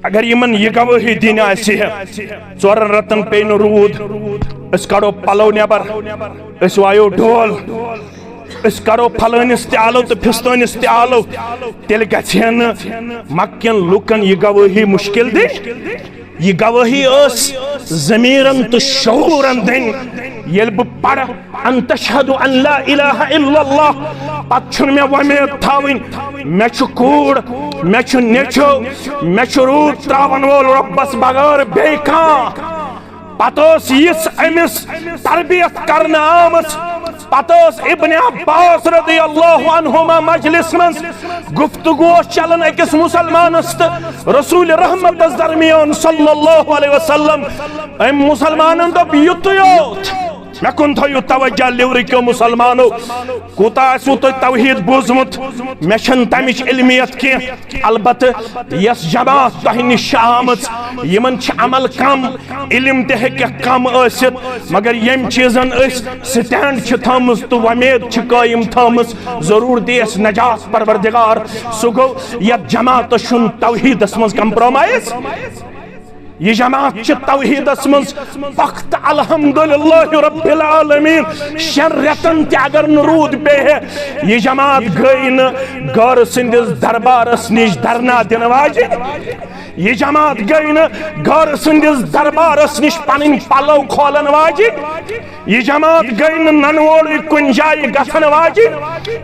अगर यमन ये गवाही दिन आसे 4 रतन पे न रूद अस करो पलो नेबर अस वायो ढोल अस करो फलानिस ते आलो तो फिस्तोनिस ते आलो तेल गछन मक्कन लुकन ये गवाही मुश्किल दे ये गवाही ज़मीरन तो शऊरन दिन ये पढ़ अन तशहदु अन ला इलाहा इल्लल्लाह पछुन में वमेद थाविन मे छु कूड़ मे छु नेछो मे छु रूद त्रावन वोल रब्बस बगैर बेका पतोस यिस अमिस तरबियत करना आमस पतोस इब्न अब्बास रदियल्लाहु अन्हुमा मजलिस में गुफ्तगू चलन अकिस मुसलमानस रसूल रहमत दरमियान सल्लल्लाहु अलैहि वसल्लम अम मुसलमानन दोप युत योत मे कुन थो तवज्जो लिवरिको मुसलमानो कूता आसो तो तौहीद बोजमुत मे छन तमिच इल्मियत के अलबत यस जमात तह निश आमच यमन छ अमल कम इल्म ते हेक कम आसित मगर यम चीजन स्टैंड छ थमस तो वमेद छ कायम थमस जरूर देस नजात परवरदिगार सो गो यत जमात छुन तौहीदस मज कंप्रोमाइज ये जमात च तौहीदस मज पख्त अल्हम्दुलिल्लाह रब्बिल आलमीन 6 रतन ते अगर नरूद पे ये जमात गई न गौर सिंधिस दरबारस निश धरना दिन वाजे ये जमात गई न गौर सिंधिस दरबारस निश पन पलो खोलन वाजे ये जमात गई न ननवोल कुन जाय गसन वाजे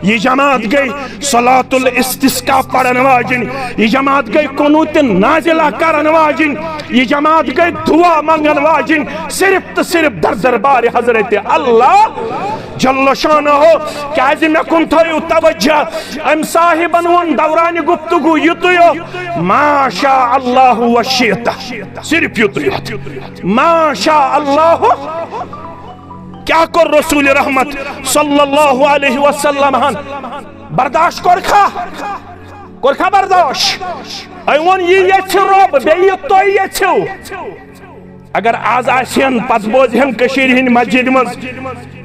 ये जमात गई सलातुल इस्तिस्का पढ़न वाजिन ये जमात गई कुनूत नाजिला करन वाजिन ये जमात गई दुआ मंगन वाजिन सिर्फ तो सिर्फ दरबार हजरत अल्लाह जल्ल शानहु क्याज मे कुन थयो तवज्जो अम साहिबन वन दौरान गुफ्तगू युतयो माशा अल्लाह व शिता सिर्फ युतयो माशा अल्लाह क्या कर रसूल रहमत सल्लल्लाहु अलैहि वसल्लम हन बर्दाश्त कोरखा बर्दाश्त आई वन ये रब बे तो ये अगर आज आसन पत बोजहन कशीर हिंद मस्जिद मज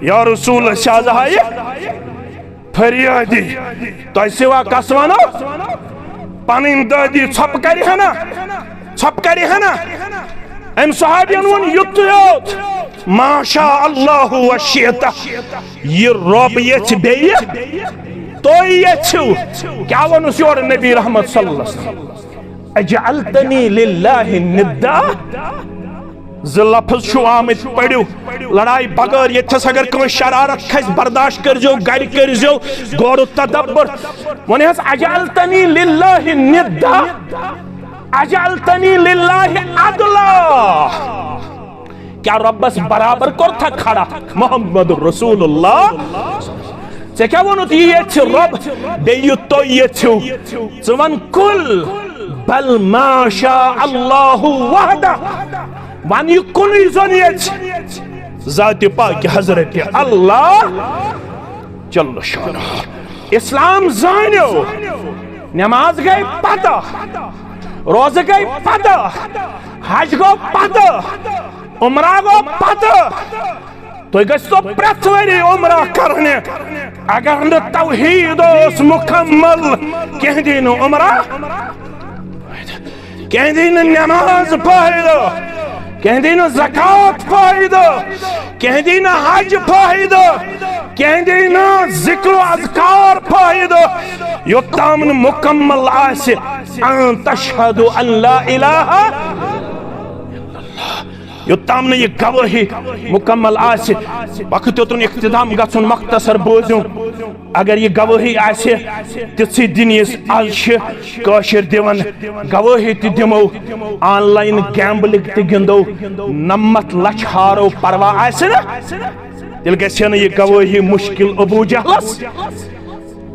या रसूल शाहजहाय फरियादी तो सिवा कस वनो पन दादी छप करी हना अम सहाबियन वन युत योत माशा अल्लाह व शिता ये रब ये बे तो ये क्या वनुस योर नबी रहमत सल्लल्लाहु अलैहि वसल्लम अजअलतनी लिल्लाहि निद्दा ज लफ्ज छु आमत पढ़ो लड़ाई बगैर यथस अगर कोई शरारत खस बर्दाश्त करजो गर करजो गौर तदब्बर वने हस अजअलतनी लिल्लाहि निद्दा अजअलतनी लिल्लाहि अदला क्या रब्बस बराबर कर था खड़ा मोहम्मद रसूलुल्लाह से क्या वो ये रब बेयु तो ये वन कुल बल माशा अल्लाह वहदा वन यु कुल जोन ये जात पाक हजरत अल्लाह जल्ल शान इस्लाम जानो नमाज गई पता रोज गई पता हज गो पता उमरा गो पता तो गो प्रत वरी उमरा करने अगर न तौहीद मुकम्मल कह दिन उमरा कह दिन नमाज फायदा कह दिन ज़कात फायदा कह दिन हज फायदा कह दिन जिक्र अज़कार फायदा योत्ताम मुकम्मल आसे अन तशहदु अन ला इलाहा योत्ताम ने ये गवाही मुकम्मल आसे वक्त योतन इख्तिताम गछुन मख्तसर बोजू अगर ये गवाही आसे तिथि दिन आज काशिर दिवन गवाही ति दिमो ऑनलाइन गैम्बलिंग ति गिंदो 90 लाख हारो परवा आसे ना दिल गछे न ये गवाही मुश्किल अबू जहलस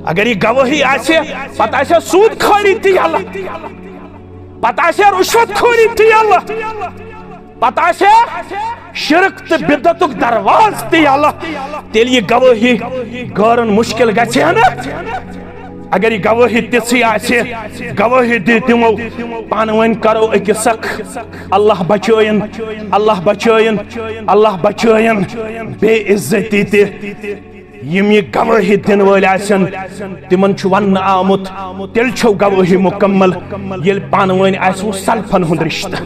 अगर ये गवाही आसे पता आसे सूद खोरी ति अल्लाह पता आसे रुश्वत खोरी ति अल्लाह पता से शिरक ते बिदतुक दरवाज ती अल्लाह तेल ये गवाही गौरन मुश्किल गछे ना अगर ये गवाही तिथि आसे गवाही दिमो पानवन करो अकिसक अल्लाह बचोयन अल्लाह बचोयन अल्लाह बचोयन बेइज्जती ते यम ये गवाही दिन वाले आसन तिमन छु वन आमुत तेल छो गवाही मुकम्मल येल पानवन आसो सल्फन हुंद रिश्ता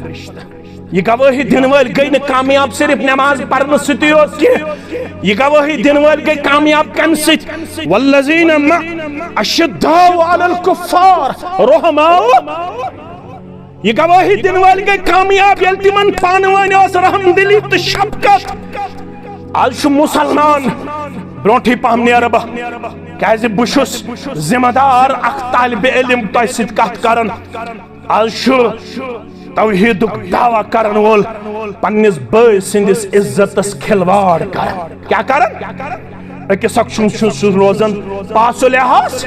ये गवाही दिन वाले गई न कामयाब सिर्फ नमाज पढ़ने सती योत के ये गवाही दिन वाले गई कामयाब कम सित वल्लज़ीना अशद्दाउ अलल कुफ्फार रहमाउ ये गवाही दिन वाले गई कामयाब येल तिमन पानवन ओस रहमदिली तो शफकत आज मुसलमान ब्रोठी पहम नेरब क्या बुशुस जिम्मेदार अख तालिब इल्म तह सत कत करन आज तौहीदुक दावा करन वोल पन्निस बय सिंदिस इज्जतस खिलवाड़ कर क्या करन अकिस अक्ष रोजन पासो लिहाज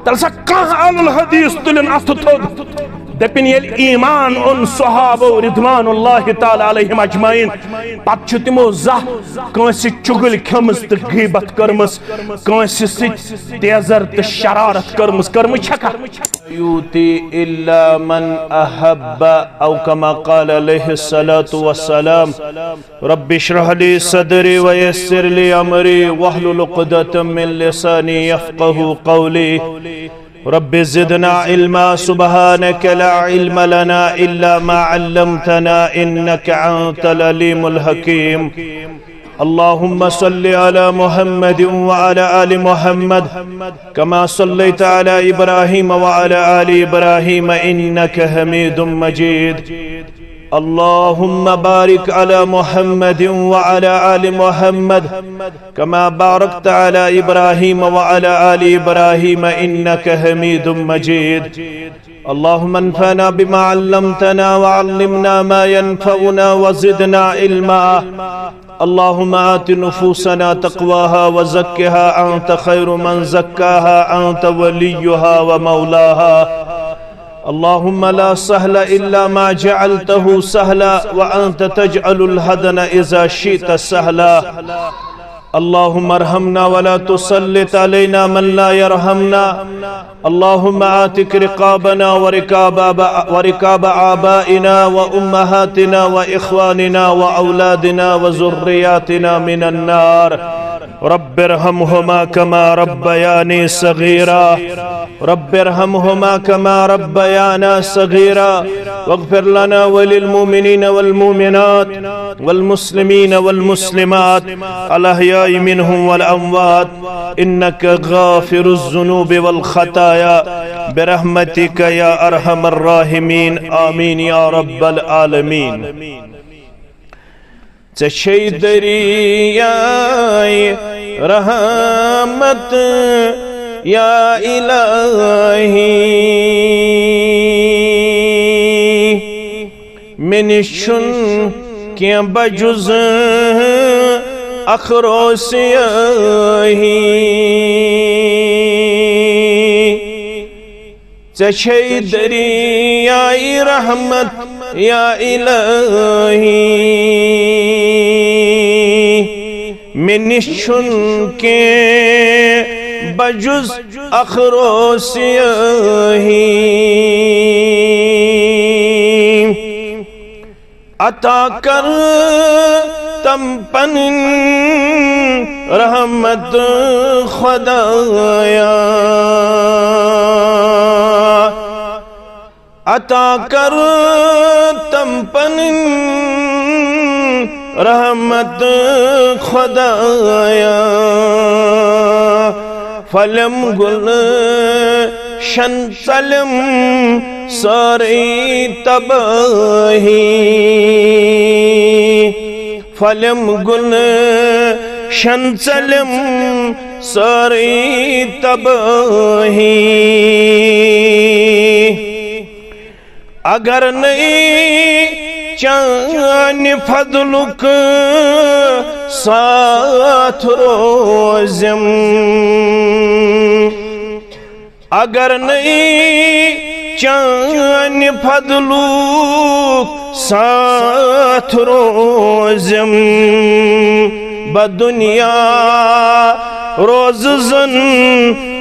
तल सा कह अल हदीस तुलन अथ थोद दपिन येल ईमान उन सहाबो रिदवानुल्लाहि ताला अलैहिम अजमाइन पत छु तिमो जा कंस चुगल खमस त गीबत करमस कंस सित तेजर त शरारत करमस करम छका यूति इल्ला मन अहब्बा औ कमा क़ाल अलैहि सलातु वस्सलाम रब्बि इश्रह ली सदरी व यस्सिर ली अमरी वहलुल उक़दतम मिन लिसानी यफ़क़हू क़ौली रब्बि ज़िदना इल्मा सुब्हानक ला इल्म लना इल्ला मा अल्लमतना इन्नका अंतल अलीमुल हकीम अल्लाहुम्मा सल्लि अला मुहम्मद व अला आलि मुहम्मद कमा सल्लैता अला इब्राहीम व अला आलि इब्राहीम इन्नका हमीदुम मजीद अल्लाहुम्मा बारिक अला मुहम्मद व अला आलि मुहम्मद कमा बारकता अला इब्राहीम व अला आलि इब्राहीम इन्नका हमीदुम मजीद अल्लाहुम्मा अन्फअना बिमा अल्लमतना व अल्लिमना मा यनफउना व ज़िदना इल्मा अल्लाहुम्मा आति नुफूसना तक़वाहा व ज़क्किहा अंत खैरु मन ज़क्काहा अंत वलियुहा व मौलाहा अल्लाहुम्मा ला सहला इल्ला मा जअलतहु सहला व अंत तजअलुल हज़न इज़ा शि'ता सहला अल्लाहुम्मा अरहमना व ला तुसल्लित अलैना मन ला यरहमना अल्लाहुम्मा आतिक रिक़ाबना व रिक़ाब आबाइना व उम्महातिना व इख़वानिना व औलादिना व ज़ुर्रियातिना मिनन नार रब्बिरहमहुमा कमा रब्बयानी सगीरा रब्बिरहमहुमा कमा रब्बयाना सगीरा वग़फिर लना वलिल मुमिनीना वल मुमिनात वल मुस्लिमीना वल मुस्लिमात अल अहयाई मिनहुम वल अमवात इन्नका गाफिरुज़ ज़ुनूबि वल खताया बिरहमतिका या अरहमर राहिमीन आमीन या रब्बल आलमीन चशे दरियाए रहमत या इलाही मिनिशुन क्या बजुज़ अखरोसियाही चशे दरियाए रहमत या इलाही मिनिशुन के बजुज़ अखरोसियाही अता कर तमपन रहमत खुदाया अता कर तमपन रहमत खुदाया फलम गुल शन सलम सारी तबाही फलम गुल शन सलम सारी तबाही अगर नहीं चान फदलुक साथ रोज़म अगर नहीं चान फदलुक साथ रोज़म बदुनिया रोज़ जन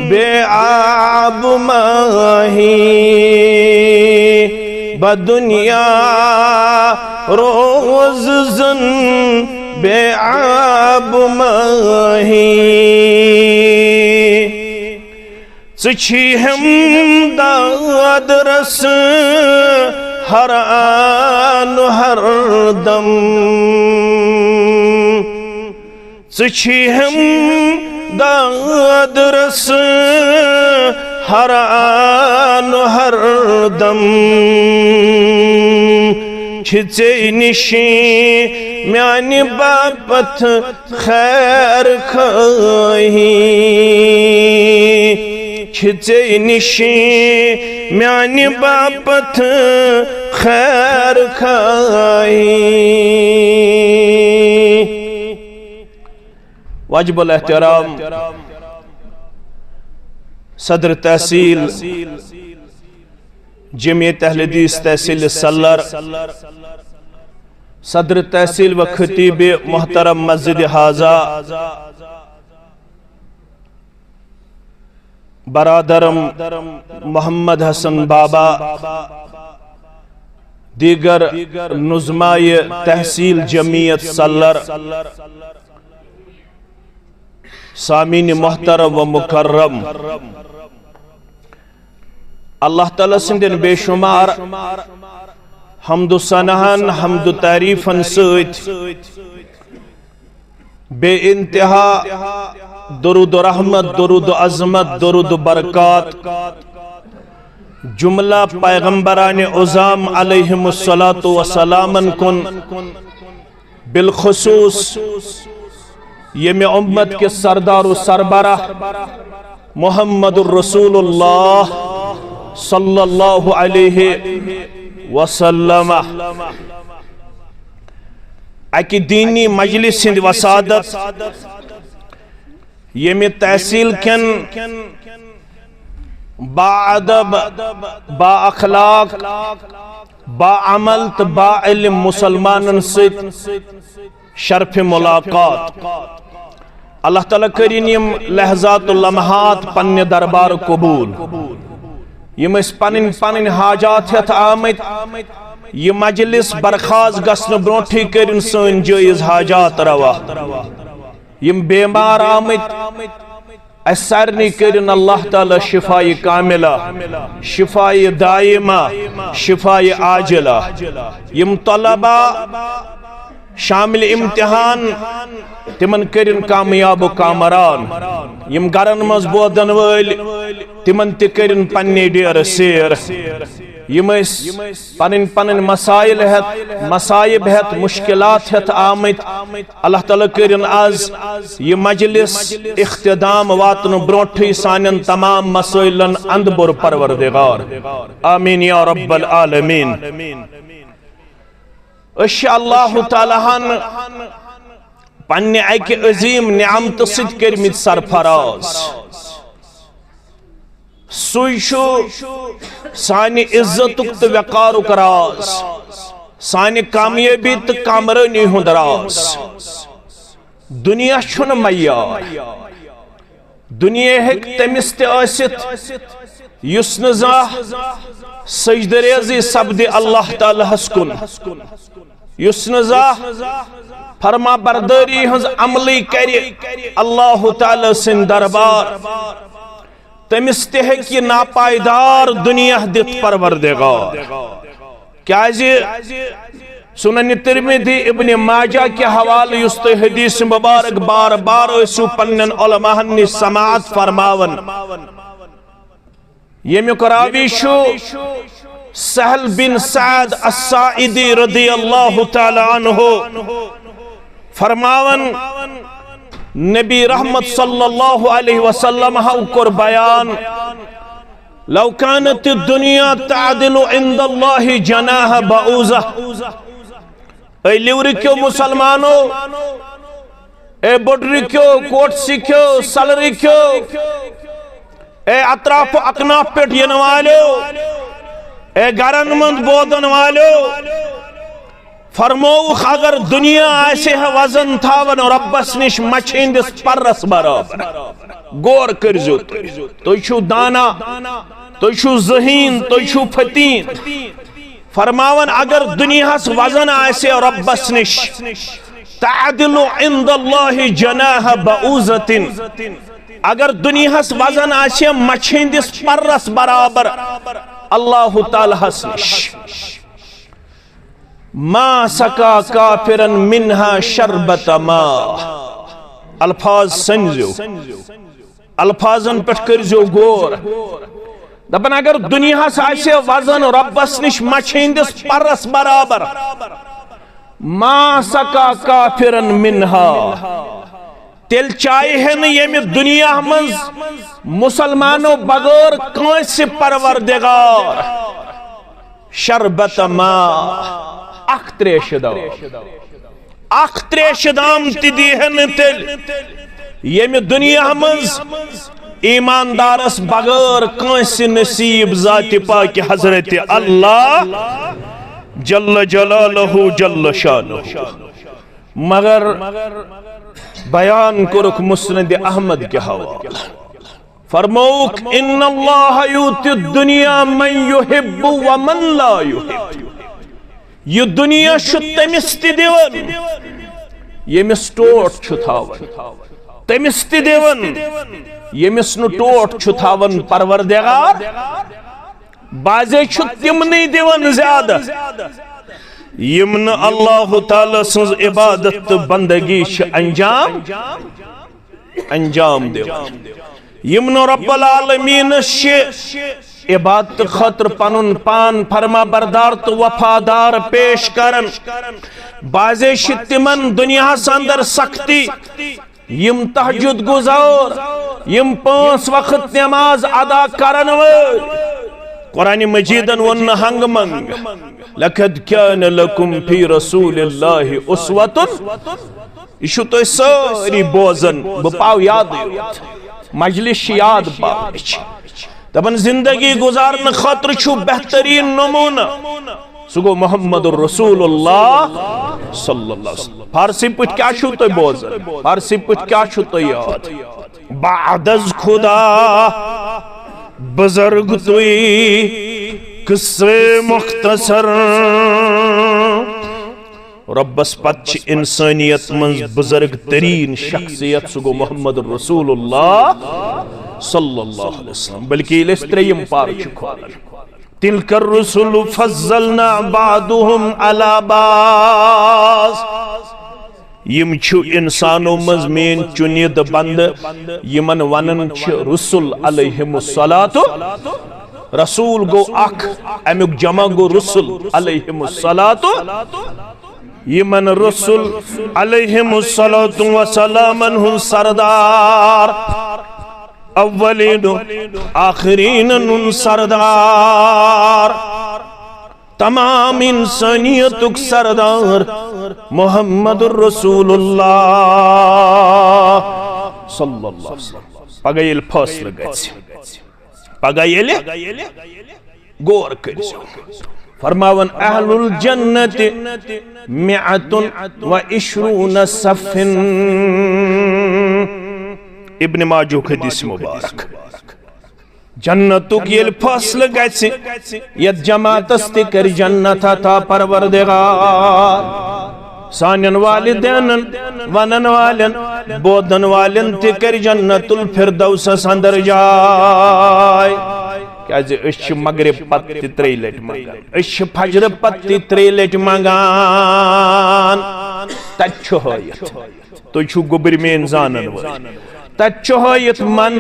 बेआब माही बदुनिया रोज़ जन बेआब माही ची हमदाद रस हर आन हर दम ची हमदाद रस हर आन हर दम छिचे निशी म्यानी बापत खैर खाही छिचे निशी म्यानी बापत खैर खाही। वाजिबुल एहतराम सदर तहसील जमीयत अहले हदीस तहसील सल्लर, सदर तहसील व खतीब मोहतरम मस्जिद हाजा, बरादरम मोहम्मद हसन बाबा, दीगर नुज़माए तहसील जमीयत सल्लर, सामीन मोहतरम व मुकर्रम, अल्लाह ताला सिंदन बेशुमार हम्दु सनाहन हम्दु तारीफन सत बे इंतहा दुरूद रहमत, दुरूद अज़मत, दुरूद बरकात जुमला पैगंबरान उज़ाम अलैहिमुस्सलातु वस्सलामन कुन, बिलखुसूस यमे उम्मत के सरदार सरबराह मुहम्मदुर रसूलुल्लाह सल्लल्लाहु अलैहि वसल्लम अकि दीनी मजलिस हिंद वसादत यमे तहसील केन बाअदब, बाअखलाक, बाअमल तो बाइल्म मुसलमानन सत शर्फ मुलाकात अल्लाह ताला करीन यम लहजातुल लम्हात पन्ने दरबार कबूल। यम पन पन हाजात हेत आमत यह मजलिस बरखाज गसन ब्रोठी करिन सन जायज हाजात रवा। यम बेमार आमत सारनी करिन अल्लाह ताला शिफाए कामिला, शिफाए दायमा, शिफाए आजिला। यम तलबा शामिल इम्तिहान तिमन करिन कामयाब कामरान। यम गरन मज बोदन वल तिमन ति करिन पन्ने डेर सेर। यम पन पन मसाइल हेत, मसाइब हेत, मुश्किलात हेत आमत अल्लाह ताला करिन आज यह मजलिस इख्तिदाम वातन ब्रोठी सानन तमाम मसाइलन अंदबुर परवरदिगार। आमीन या रब्बल आलमीन। अल्लाह ताला पन्ने अकि अजीम निअमत सत करमित सरफराज। सुई सानि इज्जतुक तो वकारुक राज, सानि कामयाबी तो कामरानी हुंद राज। दुनिया छुन मय्यार, दुनिया हेक तमिस ते आसित युस न ज़ाह सजदरेज़ी सब्दे अल्लाह ताला हस्कुन, युस न ज़ाह फरमा बरदारी हंस अमली करे अल्लाह ताला सिन दरबार। तमिस ते हेकि नापायदार दुनिया दित परवरदिगार। क्याज़ि सुनन तिरमिज़ी इब्न माजा के हवाले युस तो हदीस मुबारक बार बार ऐसु पन्नन उलमाहन नि समाअत फरमावन। यमुक रावी सहल बिन सअद अस्साइदी रदियल्लाहु ताला अन्हु फरमावन नबी रहमत सल्लल्लाहु अलैहि वसल्लम हाउकर बयान लौ कानत दुनिया तादिलु इंदल्लाहि जनाह बऊज़ा। ए लिवरिक्यो मुसलमानो, ए बोडरिक्यो, कोटसिक्यो, सलरिक्यो, ए अतराफ अकनाफ पेट यन वालो, ए गरन मंद बोदन वालो, फरमोख अगर दुनिया ऐसे है वजन थावन और रब्बस निश मछिंदिस परस बराबर। गौर करजो, तो छु दाना, तो छु ज़हीन, तो छु फतीन। फरमावन अगर दुनिया वजन ऐसे और रब्बस निश तादिलु इंदल्लाहि जनाह बऊज़तिन अगर दुनियास वजन आछे मछिंदिस परस बराबर अल्लाह तालाहस निश मा सका काफिरन मिन्हा शरबत मा अल्फाज संजो अल्फाजन पे करजो गौर दपन अगर दुनियास आछे वजन रब्बस निश मछिंदिस परस बराबर मा सका काफिरन मिन्हा तेल चाहे न ये दुनिया मज मुसलमानों बगैर कंस परवरदिगार शरबत मा अख त्रेशदाम तीहन तेल ये दुनिया मज ईमानदारस बगैर कंस नसीब जाति पाक हजरत अल्लाह जल्ल जलालहु जल्ल शानुहु मगर बयान कुरुक मुस्नद अहमद के हवाला फरमौक इन्नल्लाह युति दुनिया मन युहिब्बु व मन ला युहिब्बु ये दुनिया छु तमिस ति दिवन यमिस टोट छु थावन तमिस ति दिवन यमिस नु टोट छु थावन परवरदिगार बाजे छु तिमनी दिवन ज्यादा यमन अल्लाह ताला सज इबादत बंदगी अंजाम दे यमन रब्बुल आलमीन इबादत खतर पनुन पान फरमा बरदार तो वफादार पेश करन बाजे तिमन दुनिया अंदर सख्ती यम तहज्जुद गुजार यम 5 वक्त नमाज अदा करन कुरान मजीदन वन हंग मंग लक़द कान लकुम फी रसूलिल्लाहि उस्वतुन इशु तो सारी बोजन पाव याद मजलिस याद पाव दपन जिंदगी गुजारन खतर छु बेहतरीन नमूना सुगो मोहम्मद रसूलुल्लाह सल्लल्लाहु अलैहि वसल्लम फारसी पट क्या छु तो बोजन फारसी पट क्या छु तो याद बादज खुदा बुजुर्ग तुई किस्से मुख्तसर रब्बस पच इंसानियत मंज बुजुर्ग तरीन शख्सियत सुगो मोहम्मद रसूलुल्लाह सल्लल्लाहु अलैहि वसल्लम बल्कि इलेस्ट्रियम पार खोलन तिलकर रुसुल फज़्ज़लना बादुहुम अला बास यम छु इंसानों मज मेन चुनिद बंद यमन वनन छ रुसुल अलैहिमुस्सलातु रसूल गो अख अमुक जमा गो रुसुल अलैहिमुस्सलातु यमन रुसुल अलैहिमुस्सलातु व सलामन हुन सरदार अव्वलीन आखिरीन हुन सरदार तमाम इंसानियतुक सरदार मोहम्मदुर रसूलुल्लाह सल्लल्लाहु अलैहि वसल्लम पगैल फैसला गछि पगैल गौर करियो फरमावन अहलुल जन्नति मिअतुन व इश्रून सफिन इब्न माजुह हदीस मुबारक जन्नतुक येल फैसला गछि यत जमातस ते कर जन्नत अता परवरदिगार सानन वालिदैन वनन वालन बोधन वालन ते कर जन्नतुल फिरदौस अंदर जाय क्या अश मगरिब पत 3 लट मंगान अश फजर पत 3 लट मंगान तछु होयत तो छु गुबर में जानन वो तचोयत मन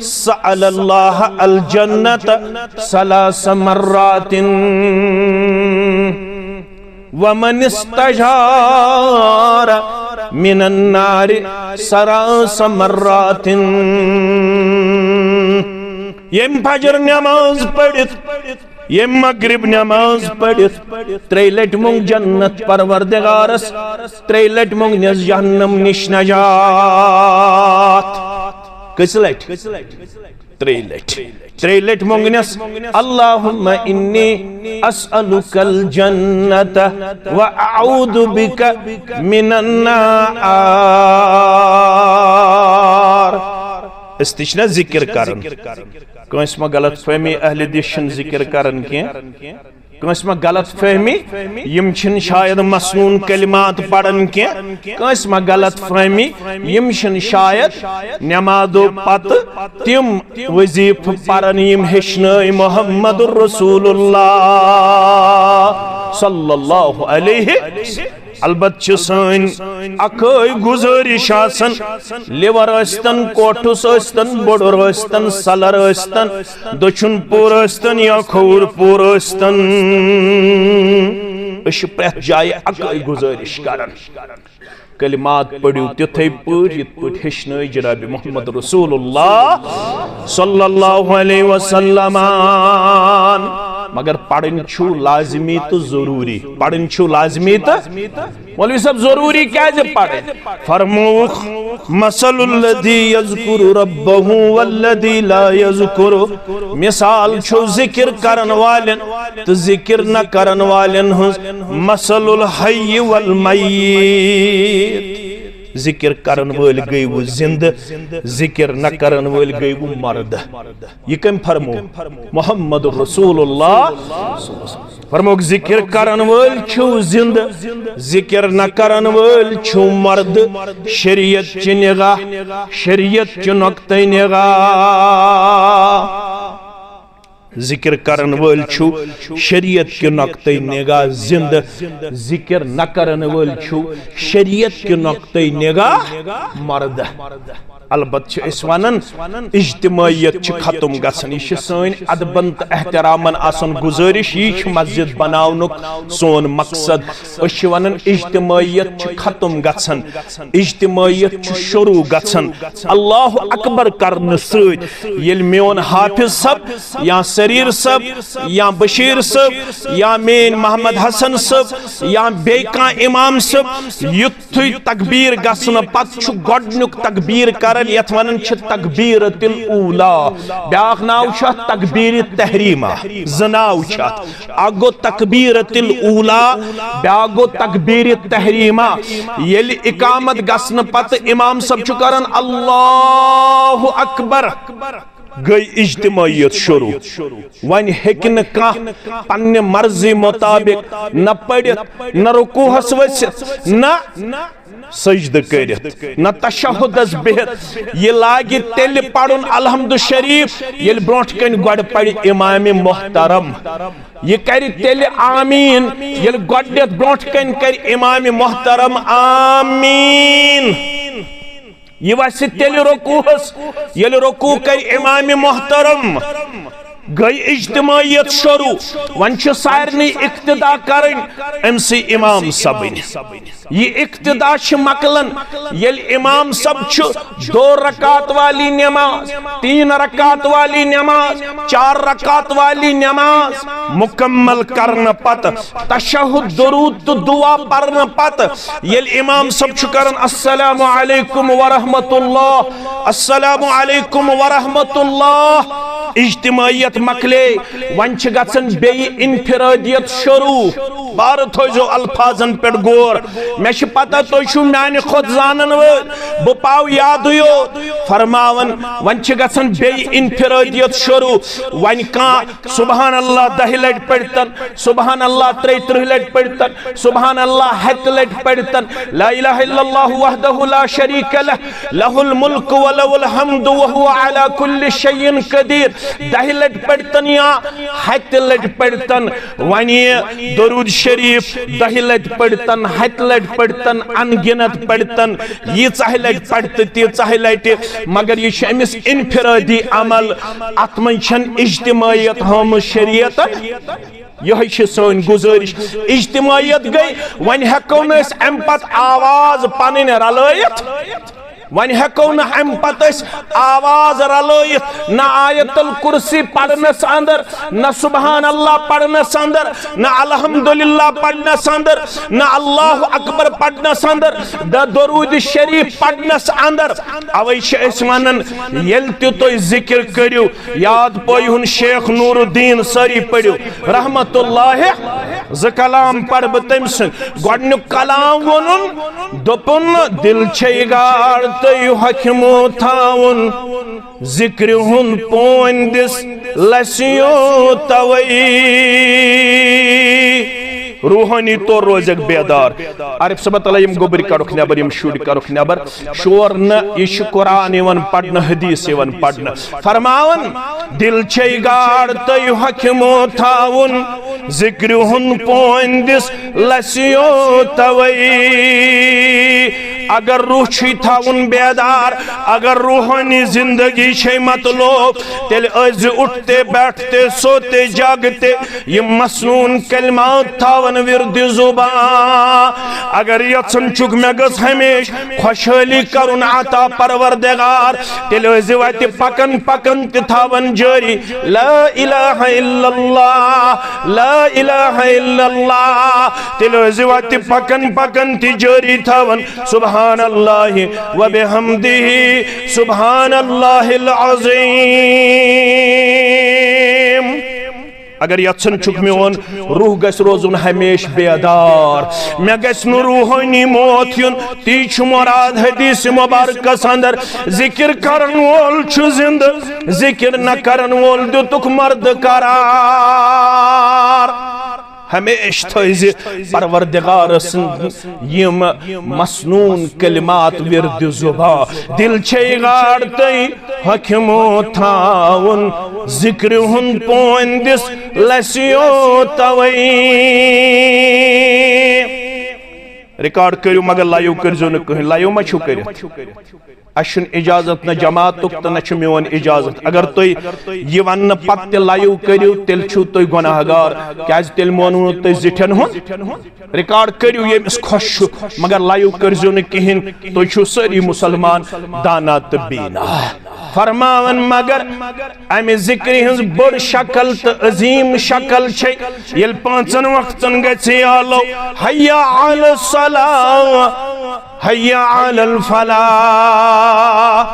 सअलल्लाह अल जन्नत सलास मर्रातिन व मन इस्तजार मिनन नार सरास मर्रातिन यम फजर नमाज पढ़ित यम मगरिब नमाज पढ़ित 3 लट मुंग जन्नत परवरदिगारस 3 लट मुंग जहन्नम निश नजात कस लट 3 लट मुंगनस अल्लाहुम्मा इन्नी अस्अलुकल जन्नत व अऊदु बिका मिनन नार इस्तिशना जिक्र करन कंस मा गलत फहमी अहले दिशन जिक्र करन के कंस मा गलत फहमी यम छिन शायद मसनून कलिमात पढ़न के कंस मा गलत फहमी यम छिन शायद नमाजो पत तिम वजीफ पढ़न यम हेचनय मुहम्मदुर रसूलुल्लाह सल्लल्लाहु अलैहि अलबत सन अकई गुजारिश आसन लिवर अस्तन कोठुस अस्तन बोडर अस्तन सलर अस्तन दक्षिण पूर अस्तन या खौर पूर अस्तन प्रथ जाय अकई गुजारिश करन कलिमात पढ़ियो तिथे पठ हेचनय जनाब मोहम्मद रसूलुल्लाह सल्लल्लाहु अलैहि वसल्लम मगर पढ़न छु लाजमी तो जरूरी पढ़न छु लाजमी तो मौलवी साहब जरूरी क्या पढ़े फरमूख मसलुल्लज़ी यज़कुरु रब्बहु वल्लज़ी ला यज़कुरु मिसाल छु जिक्र करन वालन तो जिक्र न करन वालन मसलुल हय्य वल मय्यित जिक्र करन वल गई वो जिंद जिक्र न करन वल गई वो मर्द ये कम फरमो मोहम्मद रसूलुल्लाह फरमो जिक्र करन वल छु जिंद जिक्र न करन वल छु मर्द शरीयत च निगाह शरीयत च नुक्ते निगाह जिक्र करन वल छु शरीयत के नुक्ते निगाह जिंद जिक्र न करन वल छु शरीयत के नुक्ते निगाह मर्द अलबत वनान इज्तिमायत खत्म गसन यह सन अदबन तो एहतरामन आसन गुजारिश यह मस्जिद बनावनुक सोन मकसद वनान इज्तिमायत खत्म गसन इज्तिमायत शुरू गसन अल्लाह अकबर करने सत मेन हाफिज सब या सरीर सब या बशीर सब या मेन मोहम्मद हसन सब या बे इमाम सब युथ तकबीर गसन पत गोडनुक तकबीर कर यथ वनन तकबीरतुल ऊला ब्याख नाव तकबीर तहरीमा जनाव अगो तकबीरतुल ऊला ब्याख गो तकबीर तहरीमा येल इकामत गसन पत इमाम सब करन अल्लाहु अकबर गई इज्तिमायत शुरू वन हेकिन का पन्ने मर्जी मुताबिक न पढ़ित न रुकूहस वसित न सजद करित न तशहुदस बिहित ये लागे तेल पढ़ुन अलहम्दु शरीफ ये ब्रोट कन गड पढ़ इमाम मोहतरम ये कर तेल आमीन ये गडत ब्रोट कन कर इमाम मोहतरम आमीन ये वस तेल रुकूहस ये रुकू कर इमाम मोहतरम गई इज्तिमायत शुरू वन सारे इक्तदा करन अमसी इमाम सबन ये इक्तदा मकलन ये इमाम सब 2 रकात वाली नमाज 3 रकात वाली नमाज 4 रकात वाली नमाज मुकम्मल करन पत तशहुद दुरूद तो दुआ पढ़न पत ये इमाम सब करन अस्सलामु अलैकुम व रहमतुल्लाह अस्सलामु अलैकुम व रहमतुल्लाह इज्तिमायत मकले वन गसन बे इनफिरादियत शुरू बार थो अल्फाजन पे गौर मे पता तुम माने खुद जानन बह पाव याद फरमावन वन गसन बे इनफिरादियत शुरू वन कह सुबहान अल्लाह 10 लट पढ़तन सुबहान अल्लाह 33 लट पढ़तन सुबहान अल्लाह 7 लट पढ़तन ला इलाहा इल्लल्लाहु वहदहु ला शरीक लह लहुल मुल्क व लहुल हम्दु व हुवा अला कुल्लि शैइन कदीर 10 लट पढ़तन या 7 लट पढ़तन वन दरूद शरीफ 10 लट पढ़तन 7 लट पढ़तन अनगिनत पढ़तन यीच लट पढ़त तीच लट मगर यह अमिस इनफिरादी अमल अत मन इज्तिमायत हम शरीयत यह सन गुजारिश इज्तिमायत गई वन हेको अम पत आवाज पन रलयत वन हेको अम पत आवाज रलयत न आयतुल कुर्सी पढ़नस अंदर न सुबहान अल्लाह पढ़नस अंदर न अल्हम्दुलिल्लाह पढ़नस अंदर न अल्लाहु अकबर पढ़नस अंदर द दरूद शरीफ पढ़नस अंदर अवै वनन येल तुम जिक्र करियो याद पयुन शेख नूरुद्दीन सरी पढ़ियो रहमतुल्लाह ज कलाम पढ़ तम सुन कलाम वोनुन दोपुन दिल छे गाड़ हकमो थाउन जिक्र हुन पोंदिस लसियो तवई रूहानी तो रोजक बेदार आरिफ सबत यम गोबर करुख नबर यम शुड करुख नबर शोर न इश कुरान इवन पढ़न हदीस इवन पढ़न फरमावन दिल छे गाड़ तय हकमो थाउन जिक्र हुन पोंदिस लसियो तवई अगर रूह छी थाउन बेदार अगर रूहानी जिंदगी छे मतलब तेल अज उठते बैठते सोते जागते ये मसनून कलमात थावन विरद जुबा अगर यछन चुक मे गस हमेश खुशहाली करुन अता परवरदिगार तेल अज वाति पकन पकन ते थावन जारी ला इलाहा इल्लल्लाह ला इलाहा इल्लल्लाह तेल अज वाति पकन पकन ते जारी थावन सुभान अल्लाह व बिहम्दिही सुभानल्लाहिल अज़ीम। अगर यछन चुक मोन रूह गस रोजुन हमेश बेदार मे गस न रूहानी मौत युन ती छु मुराद हदीस मुबारकस अंदर जिक्र करन वोल छु जिंद जिक्र न करन वोल दुतुक मर्द करार हमेश थज परवरदिगार यम मसनून कलिमात विरद जुबा दिल छे गाड़ तई हकमो थाउन जिक्र हुन पोंदिस लसियो तवई रिकॉर्ड करू मगर लाइव करजो न कहीं लाइव मा छु कर अशन इजाजत न जमातुक तो न मोन इजाजत अगर तुई ये वन पत लाइव करू तेल छु तुई गुनाहगार क्या तेल मोनु तुई जिठन हुन रिकॉर्ड करू ये खुश मगर लाइव करजो न कहीं तुई छु सारी मुसलमान दाना तो बीना फरमावन मगर अमे जिक्र हज बड़ शक्ल तो अजीम शक्ल छे येल पांचन वक्तन गछे आलो हय्या अल सलाह हय्या अलल फलाह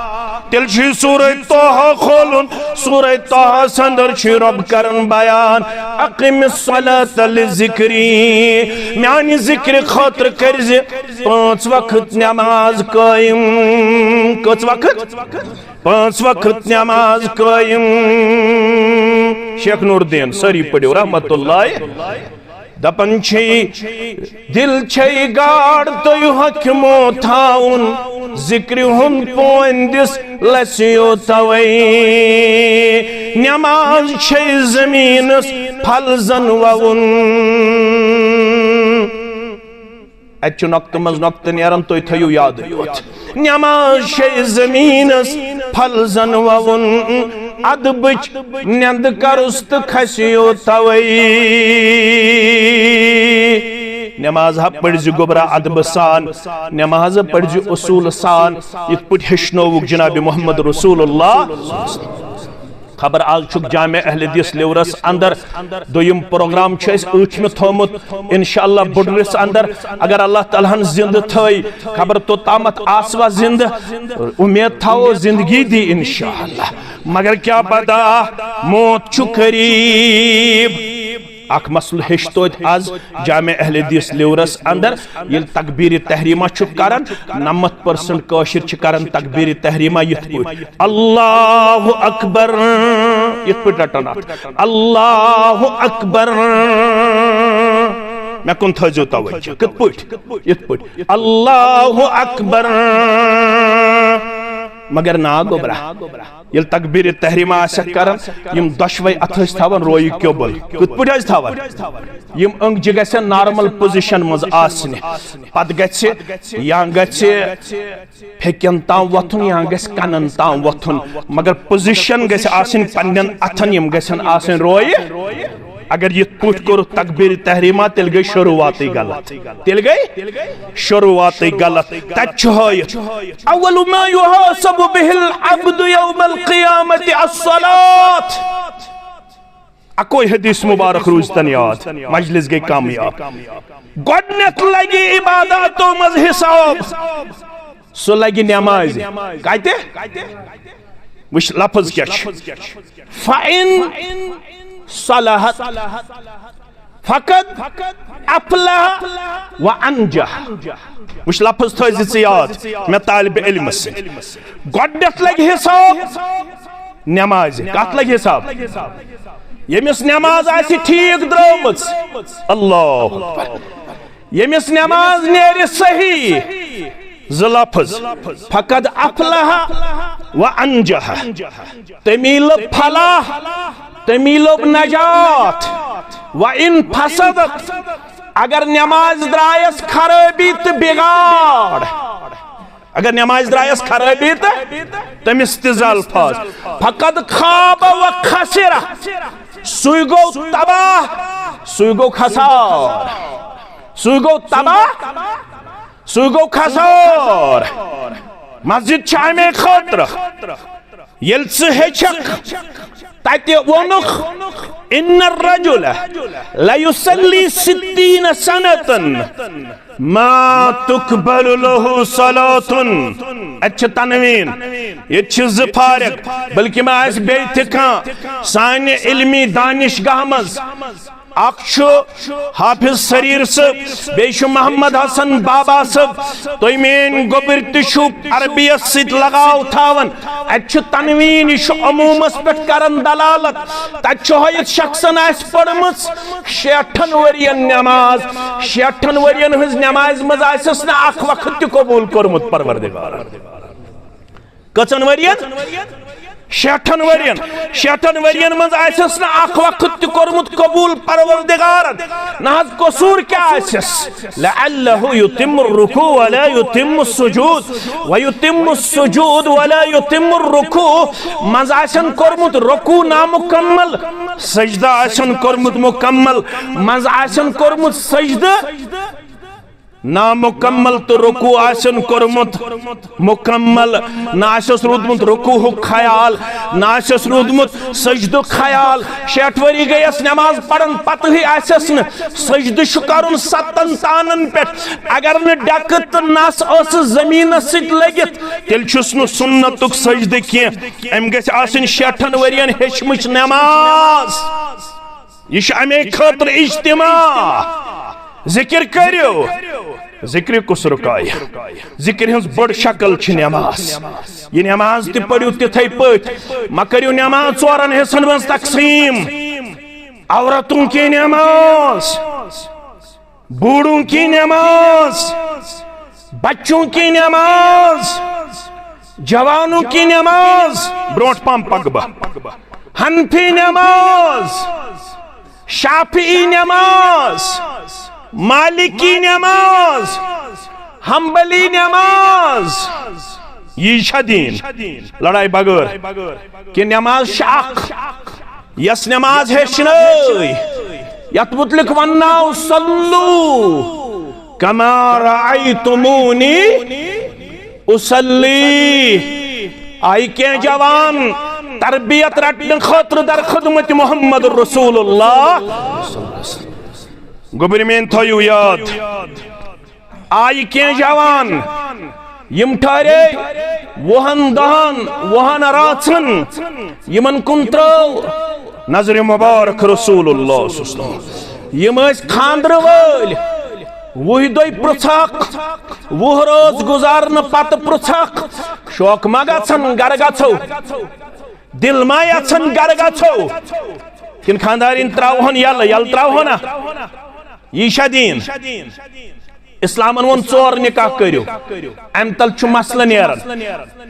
तेल छी सूरह तोहा खोलुन सूरह तोहा संदर छी रब करन बयान अक़िमिस सलात लिज़िक्री म्यानी जिक्र खातिर करजे 5 वक्त नमाज कायम कच वक्त 5 वक्त नमाज कायम शेख नूरुद्दीन सरी पढ़ो रहमतुल्लाह दपन छे दिल छे गाड़ तो हकमो थाउन जिक्र हुन पोंदिस लसियो तवई नमाज छे जमीनस फल जन वउन अच्छु नक्त मज नक्त नेरन तो थयु याद योत नमाज छे जमीनस फल जन वउन अदबच नंद करुस्त खसियो तवई नमाज पढ़ गोबरा अदब सान नमाज पढ़ उसूल सान इत पट हेचनोवुक जनाब मोहम्मद रसूलुल्लाह खबर आज चुक जामे अहले हदीस लिवरस अंदर दोयम प्रोग्राम में थोमुत इंशाअल्लाह बुडरिस अंदर अगर अल्लाह ताला जिंद थई खबर तो तामत आसवा जिंद उम्मीद थाओ जिंदगी दी इंशाअल्लाह मगर क्या पता मौत छु करीब अख मसल हेच तो आज जामे अहले हदीस लिवरस अंदर ये तकबीर तहरीमा छु करन 90% काशिर छु करन तकबीर तहरीमा यथ पट अल्लाहु अकबर यथ पट रटना अल्लाहु अकबर मैं कुन थजो तवज्जो कत पट यथ पट अल्लाहु अकबर मगर ना गोबरा ये तकबीर तहरीमा करन यम दशवै अथस थावन रोई क्योबल कत पट थावन यम अंग गसन नॉर्मल पोजीशन मज आसने पत गछे या गछे फेकन ताम वथुन या गछ कनन ताम वथुन मगर पोजीशन गछ आसन पन्नन अथन यम गसन आसन रोई अगर ये पुट करो तकबीर तहरीमा तेल गई शुरुआत गलत तेल गई शुरुआत गलत तच अव्वल मा युहासबु बिहिल अब्दु यौमल क़ियामति अस्सलात अकोई हदीस मुबारक रूजतन याद मजलिस गई कामयाब गोडनेत लगी इबादतों मज हिसाब सो लगी नमाज कायते वश लफ्ज क्या फाइन सलाहत फकत अफलह व अंजह वश लफ्ज थज याद मैं तालिब इल्म से गोडनेत लगी हिसाब नमाज कत लगे हिसाब यमिस नमाज आसि ठीक द्रौमस अल्लाह यमिस नमाज नेरि सही ज़लफ़ज़ फ़क़द अफ़लह व अंजह तमी लोब फलाह तमी लोब नजात व इन फसदत अगर नमाज द्रायस खराबी तो बिगाड़ अगर नमाज द्रायस खराबी तो तमिस ज़लफ़ज़ फ़क़द खाब व खसिरा सुई गो तबाह सुई गो खसार सुई गो तबाह सुई गो खसार मस्जिद अमे खतर ये हेचक तत वोनुख इन्न रजुल लयुसल्ली सित्तीन सनतन मा तुकबल लहु सलातुन अच्छा तनवीन ये ज फारिक बल्कि मैं आस बेत सान इल्मी दानिशगाह मज हाफिज सरीर सब बेशु मोहम्मद हसन बाबा सब तो मेन गोबर तु अरबियस सित लगाव थावन अच तनवीन यह अमूमस पे करन दलालत तत शख्सन आस पढ़मस 60 वरियन नमाज 60 वरियन हज नमाज मज आसस न अख वक्त तु कबूल कोरमुत परवरदिगार कचन वरियन 60 वरियन मज आसस न अख वक्त तु कोरमुत कबूल परवरदिगार न हज कसूर क्या आसस लअल्लहु युतिम्मु रुकू व ला युतिम्मु सुजूद व युतिम्मु सुजूद व ला युतिम्मु रुकू मज आसन कोरमुत रुकू नामुकम्मल सजदा आसन कोरमुत मुकम्मल मज आसन कोरमुत सजदा नामुकम्मल तो रुकू आसन कोरमुत मुकम्मल नाशस रुदमुत रुकू हु ख्याल नाशस रुदमुत सजदु ख्याल 60 वरी गयस नमाज पढ़न पत ही आसस न सजदु छु करन 7 तानन पे अगर न डकत नस ओस जमीन सित लगित तेल छुस न सुन्नतुक सजदु के एम गस आसन 60 वरियन हेचमुच नमाज ये अमे खतर इज्तिमा जिक्र करियो जिक्र कुस रुकाय जिक्र हंस बड़ शक्ल छ नमाज ये नमाज ते पढ़ियो तिथै पट म करियो नमाज चोरन हिस्सन मज तकसीम औरतों की नमाज बूढ़ों की नमाज बच्चों की नमाज जवानों की नमाज ब्रोट पम पगबा हनफी नमाज शाफी नमाज मालिकी नमाज हम्बली नमाज ये दीन लड़ाई बगैर कि नमाज शाख यस नमाज है यत मुतलिक वन्नाउ सल्लू कमा रअयतुमूनी उसल्ली आई के जवान तरबियत रटन खतर दर खिदमत मोहम्मद रसूलुल्लाह गोबर में थयु याद आई के जवान यम ठहरे वहन दहन वहन राचन यमन कुन त्रो नजर मुबारक रसूलुल्लाह यम खांदर वल वह दो पृथक वह रोज गुजारन पत पृथक शौक मा गन गर गो दिल मा यन गर गो किन खानदारिन त्रावन यल त्राव ना यह दीन इस्लामन वोन 4 निकाह करियो अम तल छु मसल नेरन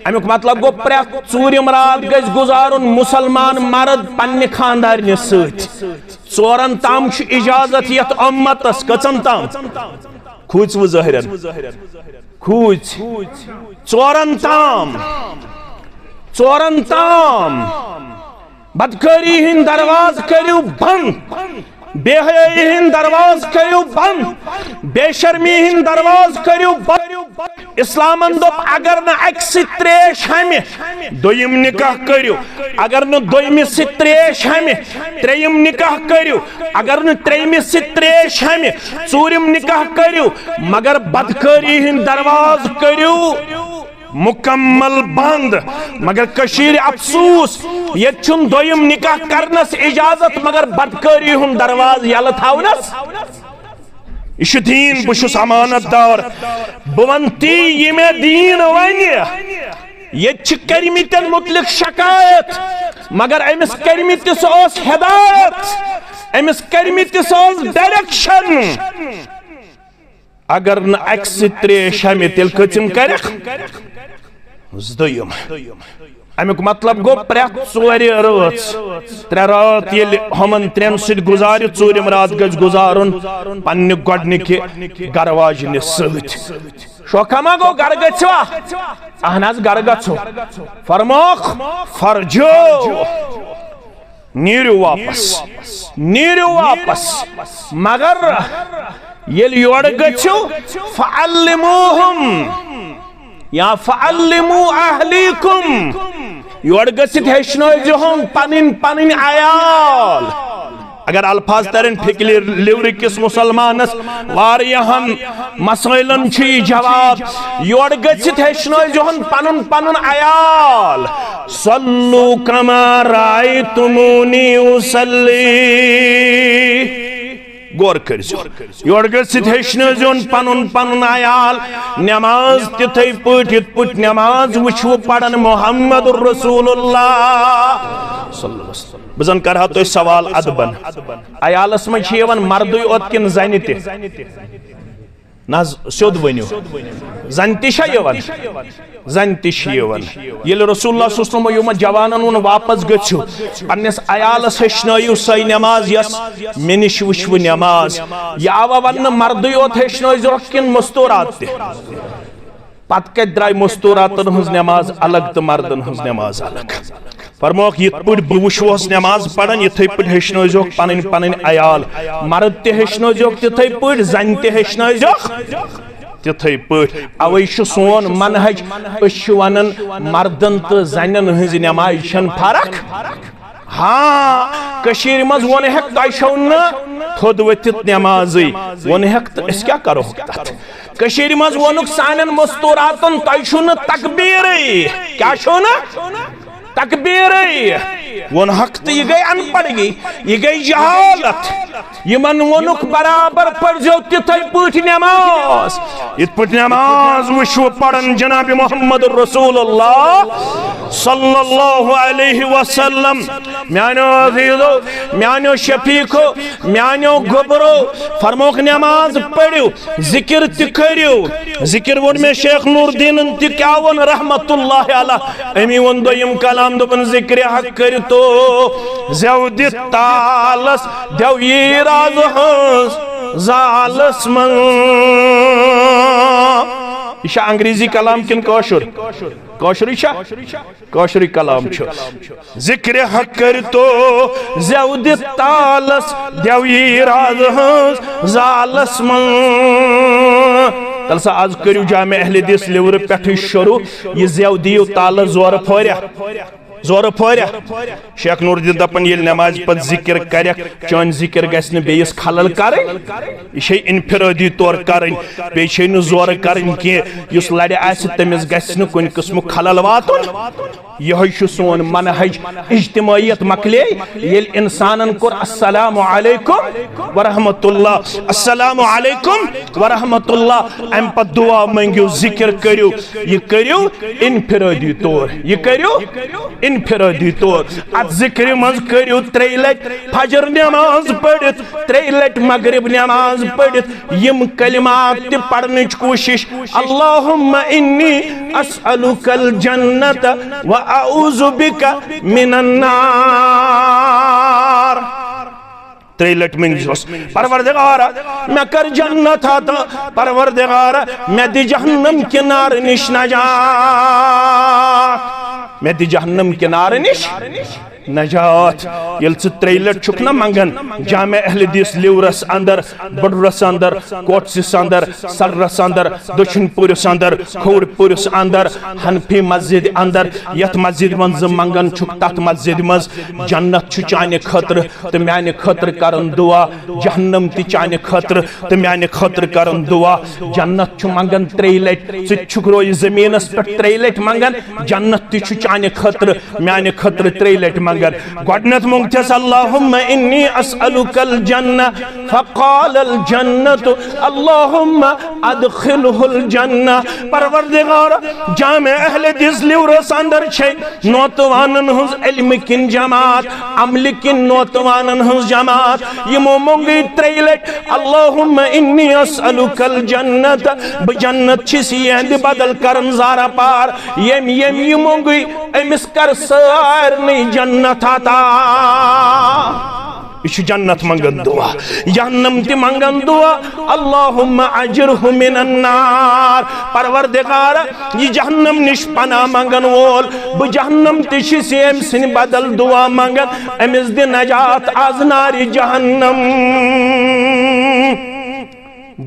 अमुक मतलब गो प्रे 4 रात गज गुजारुन मुसलमान मर्द पन्ने खानदारिन सत 4 ताम छु इजाजत यत उम्मतस कचन ताम खूच व ज़ाहिरन खूच 4 ताम बदकारी हिन दरवाज करियो बंद बेहयाई हिन दरवाज करियो बंद बेशर्मी हिन दरवाज करियो बंद इस्लामन दोप अगर न अक्स त्रेश हमें दोयम निकाह करियो अगर न दोयम त्रेश हमें त्रेयम निकाह करियो अगर न त्रेयम त्रेश हमें 4 निकाह करियो मगर बदकारी हिन दरवाज करियो मुकम्मल बंद मगर कशीर अफसूस ये चुन दोयम निकाह करनस इजाजत मगर बदकारी हुन दरवाज यल थावनस इश दीन बुशुस अमानतदार बवंती ये में दीन वन ये करमितन मुतलिक शिकायत मगर अमिस करमितिस ओस हिदायत अमिस करमितिस ओस डायरेक्शन अगर न अक्स त्रेश हमें तेल कचम कर दोयम अमुक मतलब गो प्रेत चोरि रात त्रे रात ये हमन त्रेन सद गुजार चूरिम रात गज गुजारुन पन्ने गोडनिके गरवाजने सत शोखमा गो गर गछवा अहनाज गर गछो फरमोख फरजो नीरु वापस मगर ये योड़ गछो फअल्लिमुहुम या फअल्लिमु अहलीकुम योड़ गछित हेचनोजोहम पनिन आयाल अगर अल्फाज तरन फिक्र लिवर किस मुसलमानस वारियाहन मसइलन छी जवाब योड़ गछित हेचनोजोहन पनुन आयाल सल्लु कमा रायतुमुनी उसल्ली गौर करियो योड़ गछित हेचनोजोहन पनुन आयाल नमाज तिथै पठ नमाज वुचु पढ़न मुहम्मदुर रसूलुल्लाह सल्लल्लाहु अलैहि वसल्लम बजन कर तो सवाल अदबन अयालस में मर्द ओत किन जन तोद वनो जन ये रसूलुल्लाह सल्लल्लाहु अलैहि वसल्लम जवानन वन वापस गो पन्नस अयालस हेचनयु सही नमाज यस मे निश वुचु नमाज यह आवा वन मर्द ओत हेचनो किन मस्तूरात पत कत द्राय मस्तूरातन हज नमाज अलग तो मर्दन हज नमाज अलग फरमोक यिथ पट बह वुचोस नमाज पढ़न यिथै पट हेचनोजोक पन अयाल मर्द ते हेचनोजोक तिथै पट जन ते हेचनोजोक तिथै पट अवै सोन मनहज वन मर्दन तो जनन हज नमाज छन फरक हाँ कशीर मज वन हेक तौ न थोद वथित नमाज वन हेक तो क्या करो कशीर मज वनुक सानन मस्तूरातन तौ न तकबीर क्या छो न तकबीर वन हक तो यह गई अनपढ़गी यह गई जहालत यमन वनुक बराबर पढ़ो तिथै पठ नमाज इत पठ नमाज वुचु पढ़न जनाब मोहम्मद रसूलुल्लाह सल्लल्लाहु अलैहि वसल्लम म्यानो अज़ीज़ो म्यानो शफीको म्यानो गोबरो फरमोक नमाज पढ़ो जिक्र त करियो जिक्र वन में शेख नूरदीन त क्या वन रहमतुल्लाह अलैह अमी वन दोयम कलाम दोपन जिक्र हक कर तो ज़ेव दित तालस देव ये राज हंस जालस मन इशा अंग्रेजी कलाम किन कौशुर कौशुरी कलाम छ जिक्र हक कर तो ज़ेव दित तालस देव ये राज हंस जालस मन तलसा आज करू जामे अहले दिस लिवर पे शुरू यह ज़ेव दियो ताल जोर फोर शेख नूरदीन दपन ये नमाज पत जिक्र कर चन जिक्र गि बेस खलल कर यह इनफरादी तौर कर जोर कर कस लड़ आमिस गुन किस्म खलल वातुन यह सोन मनहज इज्तिमायत मकले ये इंसानन कोर अस्सलामु अलैकुम वरहमतुल्लाह अस्सलामु अलैकुम वरहमतुल्लाह अम पत दुआ मंगियो जिक्र करियो यह करियो इनफरादी तौर अत जिक्र मज करियो 3 लट फजर नमाज पढ़ित 3 लट मगरिब नमाज पढ़ित यम कलिमात पढ़ने कोशिश अल्लाहुम्मा इन्नी अस्अलुकल जन्नत व अऊज़ु बिका मिनन नार 3 लट मंजोस परवरदिगार मैं कर जन्नत आता परवरदिगार मैं दि जहन्नम किनार निश नजात मैं दि जहन्नम किनार निश नजात ये 3 लट छुक न मंगन जामे अहले दिस लिवरस अंदर बडरस अंदर कोटसिस अंदर सररस अंदर दक्षिणपुरस अंदर खोड़पुरस अंदर हनफी मस्जिद अंदर यथ मस्जिद मंज मंगन छुक तथ मस्जिद मज जन्नत छु चाने खतर तो म्याने खतर करन दुआ जहन्नम ति चाने खतर तो म्याने खतर करन दुआ जन्नत छु मंगन 3 लट छुक रोय जमीनस पे 3 लट मंगन जन्नत ति छु चाने खतर म्याने खतर 3 लट गडनत मुंगथस अल्लाहुम्मा इन्नी अस्अलुकल जन्नह फक़ाल अल जन्नतु अल्लाहुम्मा अदखिलहुल जन्नह परवरदिगार जामे अहले दिस लिवरस अंदर छे नौतवानन हुज इल्म किन जमात अमल किन नौतवानन हुज जमात यमो मोंगी त्रेलट अल्लाहुम्मा इन्नी अस्अलुकल जन्नत ब जन्नत छिसी एंद बदल करन ज़ारा पार यम मोंगी एमिस कर सारनी जन्नत आता इश जन्नत मंगन दुआ जहन्नम ति मंगन दुआ अल्लाहुम्मा अजरहु मिनन नार परवरदिगार ये जहन्नम निश पना मंगन वोल ब जहन्नम ति छिसेम सिन बदल दुआ मंगन एमिस दि नजात आज नारी जहन्नम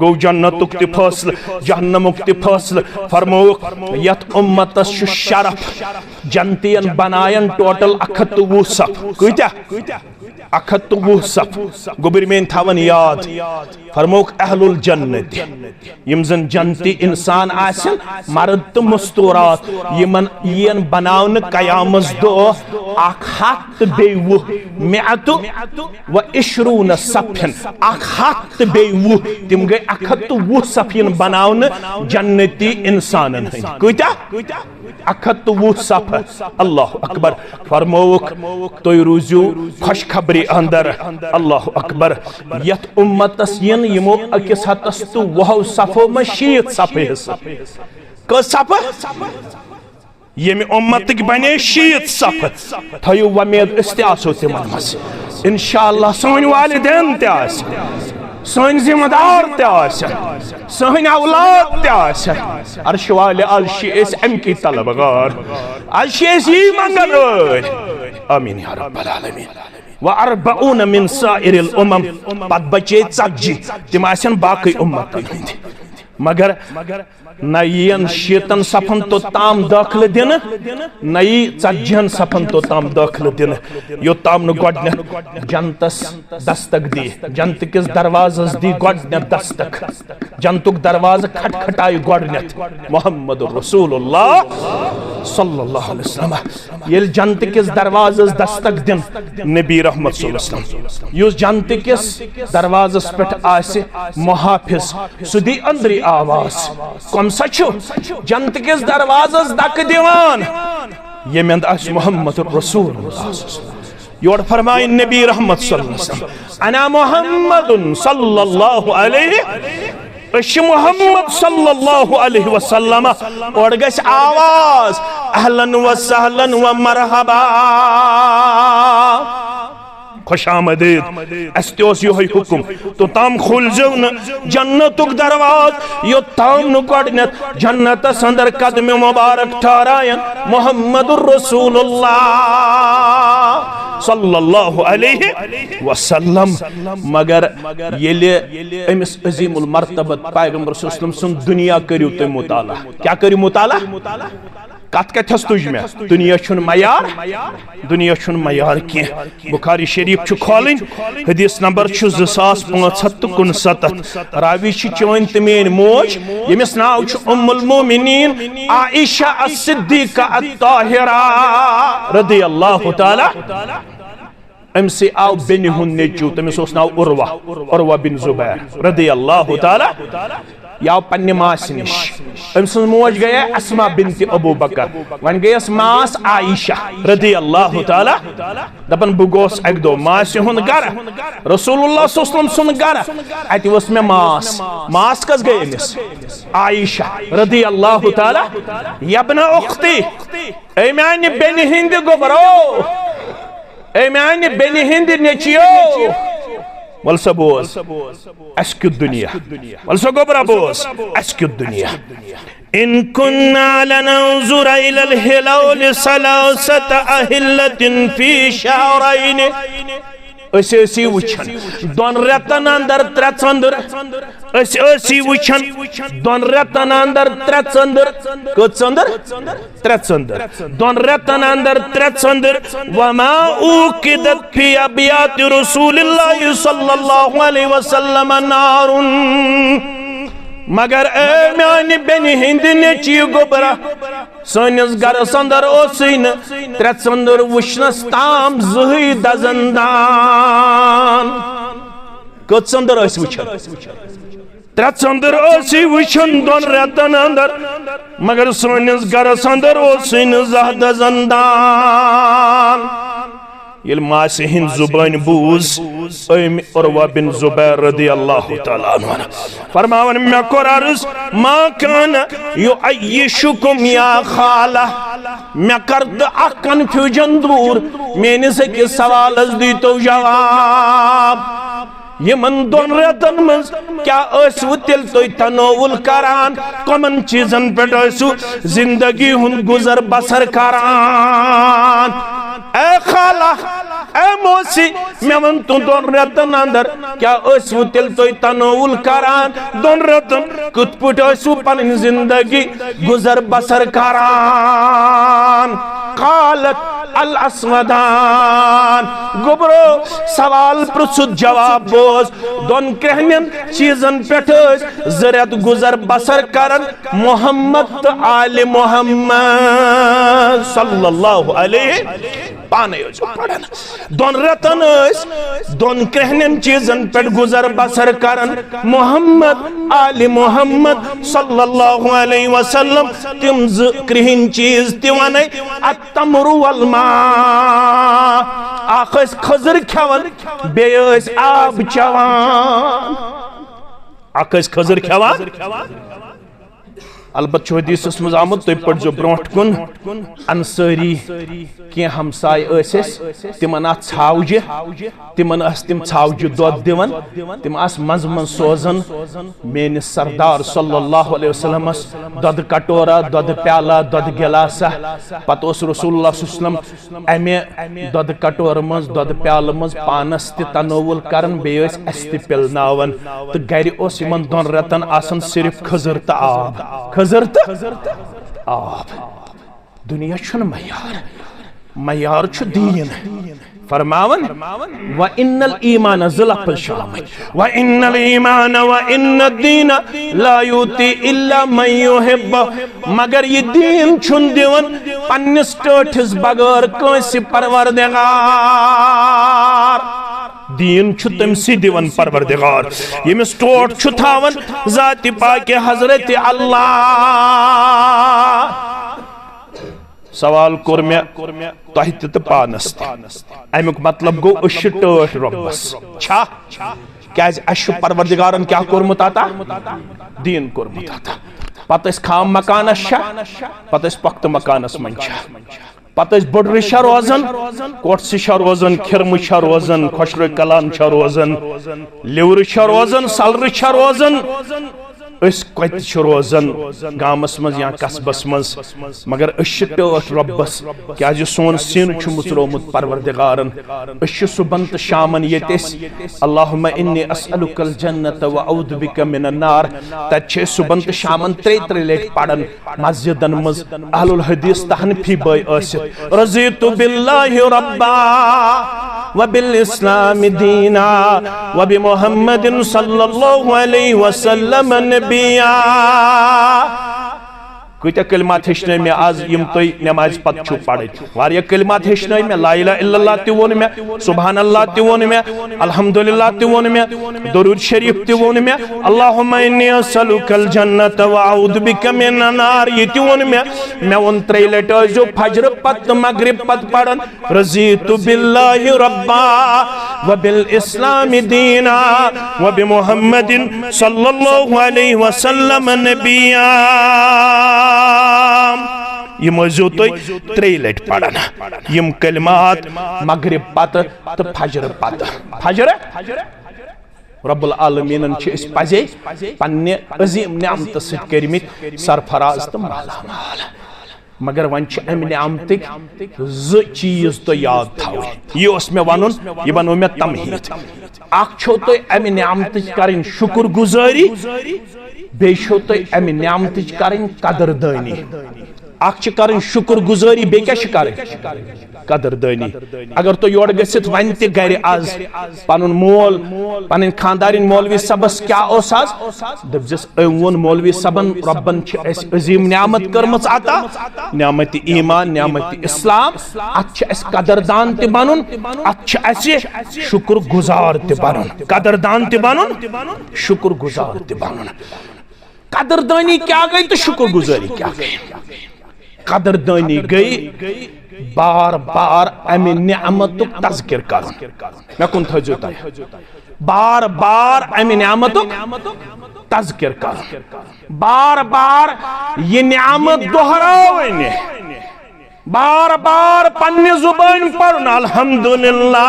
गो जन्नतुक ति फैसला जहन्नमुक ति फैसला फरमोक यत उम्मतस छु शरफ जन्तियन बनायन टोटल 120 सफ कइता 120 सफ गोबिर में थावन याद फरमोक अहलुल जन्नत यम जन जन्नती इंसान आसन मर्द तो मस्तूरात यमन यन बनावन कयामस दो 120 मिअतु व इशरून सफन 120 तिम गए 120 सफिन बनावन जन्नती इंसानन कइता 120 सफ अल्लाह अकबर फरमोक तो रूजू खुशखबरी अंदर अल्लाह अकबर यत उम्मतस यन यमो अकिस हतस तो वह सफो में 60 सफे क सफ यम उम्मत की बने 60 सफ थयो वमेद इस्तियासो तिमन मस इंशाअल्लाह सोन वालिदैन ते आस सोन जिम्मेदार ते आस सोन औलाद ते आस अर्श वाले अर्श इस अम की तलबगार अर्श इस ही मंगन आमीन या रब्बल आलमीन व अर्बऊन मिन साइरिल उमम पद बचे ጸጂ तिम आसन बाकी उम्मत मगर न यन 60 सफन तो ताम दाखिल दिन न ጸጂन सफन तो ताम दाखिल दिन यो ताम न गडन जन्नतस दस्तक दी जन्नत किस दरवाजस दी गडन दस्तक जन्नतुक दरवाजा खटखटाई गडन मोहम्मद रसूलुल्लाह सल्लल्लाहु अलैहि वसल्लम ये जन्नत किस दरवाजस दस्तक दिन नबी रहमत सल्लल्लाहु अलैहि वसल्लम युस जन्नत किस दरवाजस पेट आसे मुहाफिज सुदी अंदरी आवाज कम सचो जन्नत किस दरवाजस दक दीवान ये में आस मोहम्मद रसूलुल्लाह योर फरमाए नबी रहमत सल्लल्लाहु अलैहि वसल्लम अना मुहम्मदुन सल्लल्लाहु अलैहि मोहम्मद सल्लल्लाहु अलैहि वसल्लम और गस आवाज अहलन व सहलन व मरहबा खुशामदीद अस्त्योस यो हुकुम तो ताम खुल जवन जन्नतुक दरवाज यो ताम नु गडनत जन्नत अंदर कदम मुबारक ठहरायन मोहम्मदुर रसूलुल्लाह सल्लल्लाहु अलैहि वसल्लम मगर येले एमिस अजीमुल मर्तबत पैगंबर सल्लल्लाहु अलैहि वसल्लम सुन दुनिया करियो ते मुताला क्या करियो मुताला कत कथस तुझ में दुनिया छुन मयार की बुखारी शरीफ छु खोलिन हदीस नंबर छु 2559 रावी छु चोन तमेन मोज यमिस नाव छु उम्मुल मोमिनीन आयशा अस-सिद्दीका अत-ताहिरा रदियल्लाहु ताला एमसे आव बेनि हुन नेचू तमिस ओस नाव उर्वा बिन जुबैर रदियल्लाहु ताला याव पन्ने मास निश अमस मोज गया अस्मा बिनत अबू बकर वन गयस मास आयशा रदियल्लाहु ताला दपन बुगोस एक दो मास हुन गर रसूलुल्लाह सल्लल्लाहु अलैहि वसल्लम सुन गर अति वस में मास कस गए मिस आयशा रदियल्लाहु ताला यबना उख्ती ए मैंने बेनि हिंद गोबरो ए मैंने बेनि हिंद नेचियो वलसा बोस अस्क्यु दुनिया वलसा गोबरा बोस अस्क्यु दुनिया इन कुन्ना लनंजुर इलल हिलाल सलासत अहिल्लतिन फी शहरैन ऐसी वुचन दोन रतन अंदर त्रे चंदर ऐसी वुचन दोन रतन अंदर त्रे चंदर को चंदर त्रे चंदर दोन रतन अंदर त्रे चंदर वमा उकिदत फी अबियात रसूलिल्लाह सल्लल्लाहु अलैहि वसल्लम नारुन मगर ए म्यान बेनि हिंद नेची गोबरा सनिस गरस अंदर ओसिन त्रे चंदर वुचनस ताम जही दजंदान को चंदर वुचन त्रे चंदर वुचन दोन रेतन अंदर मगर सोनिस गरस अंदर जहद जंदान ये मासे हिंद जुबान बूज उर्वा बिन जुबैर रदियल्लाहु तआला अन्हु फरमावन मे कोर अर्ज मा कान युअय्यिशुकुम या खाला मे कर कन्फ्यूजन दूर मेनिस के सवाल दी तो जवाब यमन दोन रेतन मज क्या तिल तुम तनोवुल करान कमन चीजन पे जिंदगी हुन गुजर बसर करान ए खाला ए मोसी मे वन तू दोन रेतन अंदर क्या तिल तुम तनोवुल करान दोन रेतन कुत पुट पन जिंदगी गुजर बसर करान कालत अल अस्वदान गुबरो सवाल पृछुत जवाब बोस दोन कहन चीजन पे जरियत गुजर बसर करन मोहम्मद आले मोहम्मद सल्लल्लाहु अलैहि पाने पढ़न दोन रतन दोन कहन चीजन पे गुजर बसर करन मोहम्मद आले मोहम्मद सल्लल्लाहु अलैहि वसल्लम तिम कहन चीज तिवन अतमरु वल मा आखस खजर खवन बेयस आब चवान आखस खजर खवन अलबत हदीस मज आमुत तुम पढ़ो ब्रोट कुन अंसारी क्या हमसाय तिमन छावजे तिमन तिम छावजे दोद दिवन तिम मज मज सोजन मेनिस सरदार सल्लल्लाहु अलैहि वसल्लम दोद कटोरा दोद प्याला दोद गिलासा पत रसूलुल्लाह सल्लल्लाहु अलैहि वसल्लम अमे दोद कटोर मज दोद प्याल मज पानस तनोवुल करन बेयस अस पिलनावन तो गर यमन दोन रतन आसन सिर्फ खजर तो आब खजर तो आब दुनिया छुन मयार छु दीन फरमावन व इन्नल ईमान ज़लफ़ल शाम व इन्नल ईमान व इन्न दीन ला युती इल्ला मन युहिब मगर ये दीन छुन दिवन पन्निस टोठिस बगैर कंसि परवरदिगार दीन छु तमसी दिवन परवरदिगार यमिस टोट छु थावन ज़ाति पाक हजरत अल्लाह सवाल कोर मे तह तो पानस अमुक मतलब गो टोट रब्बस छा क्या परवरदिगारन क्या कोरमुत अता दीन कोरमुत अता पत खाम मकानस पत पख्त मकानस मन पत बड़ रिशा रोजन कोट सिशा रोजन खिरम रोजन खुशर कलान रोजन लिवर रोजन सलर रोजन कत रोजन गामस मज या कस्बस मज मगर टोट रब्बस क्या सोन सीन मुचरोमुत परवरदिगारन सुबन तो शामन ये अल्लाहुम्मा इन्नी अस्अलुकल जन्नत व औदु बिका मिनन नार तछे सुबन तो शामन त्रे लेट पढ़न मस्जिदन मज अहलुल हदीस तहनफी बय रज़ीतु बिल्लाहि रब्बा व बिल इस्लाम दीना व बि मुहम्मदिन सल्लल्लाहु अलैहि वसल्लम नबिया कत्या कलिमात हेचन मे आज यम तुम नमाज पत पढ़ वारिया कलिमात हेचन मे ला इलाहा इल्लल्लाह ति वोन मे सुबहानल्लाह ति वोन मे अल्हम्दुलिल्लाह ति वोन मे दरूद शरीफ ति वोन मे अल्लाहुम्मा इन्नी अस्अलुकल जन्नत व औदु बिका मिनन नार ये ति वोन मे वोन त्रे लट जो फजर पत मगरिब पत पढ़न रज़ीतु बिल्लाहि रब्बा व बिल इस्लाम दीना व बि मुहम्मदिन सल्लल्लाहु अलैहि वसल्लम नबिया यमो तुम त्रे लट पढ़न यम कलिमात मगरिब पत तो फजर पत फजर रब्बुल आलमीनन पजे पन्ने अजीम नियामत सरिमित सरफराज तो मालामाल मगर वन अम नियामतिक चीज तो याद थवन यह मे वन यह बनो मे तमहीद अो तुम अम नियामत कर शुक्र गुजारी बे तुम अम नियामत कर कदरदानी अख कर शुक्र गुजारी बे क्या कर कदरदानी अगर तो योर गसित वन त गर आज पन मोल पन खानदारिन मौलवी सबस क्या दपस वोन मौलवी सबन रब्बन अजीम नियामत कर्मच अता नियामत ईमान नियामत इस्लाम अत कदरदान त बनन अत शुक्र गुजार त बनन कदरदान त बनन शुक्र गुजार त बनन कदरदानी क्या गई तो शुक्र गुजारी क्या गई कदरदानी गई बार बार अमे नियामत तज़किर कर मे कुन थो बार बार अमे नियामत तज़किर कर बार बार ये नियामत दोहरावन बार बार पन्ने जुबान पर अल्हम्दुलिल्लाहिल्लज़ी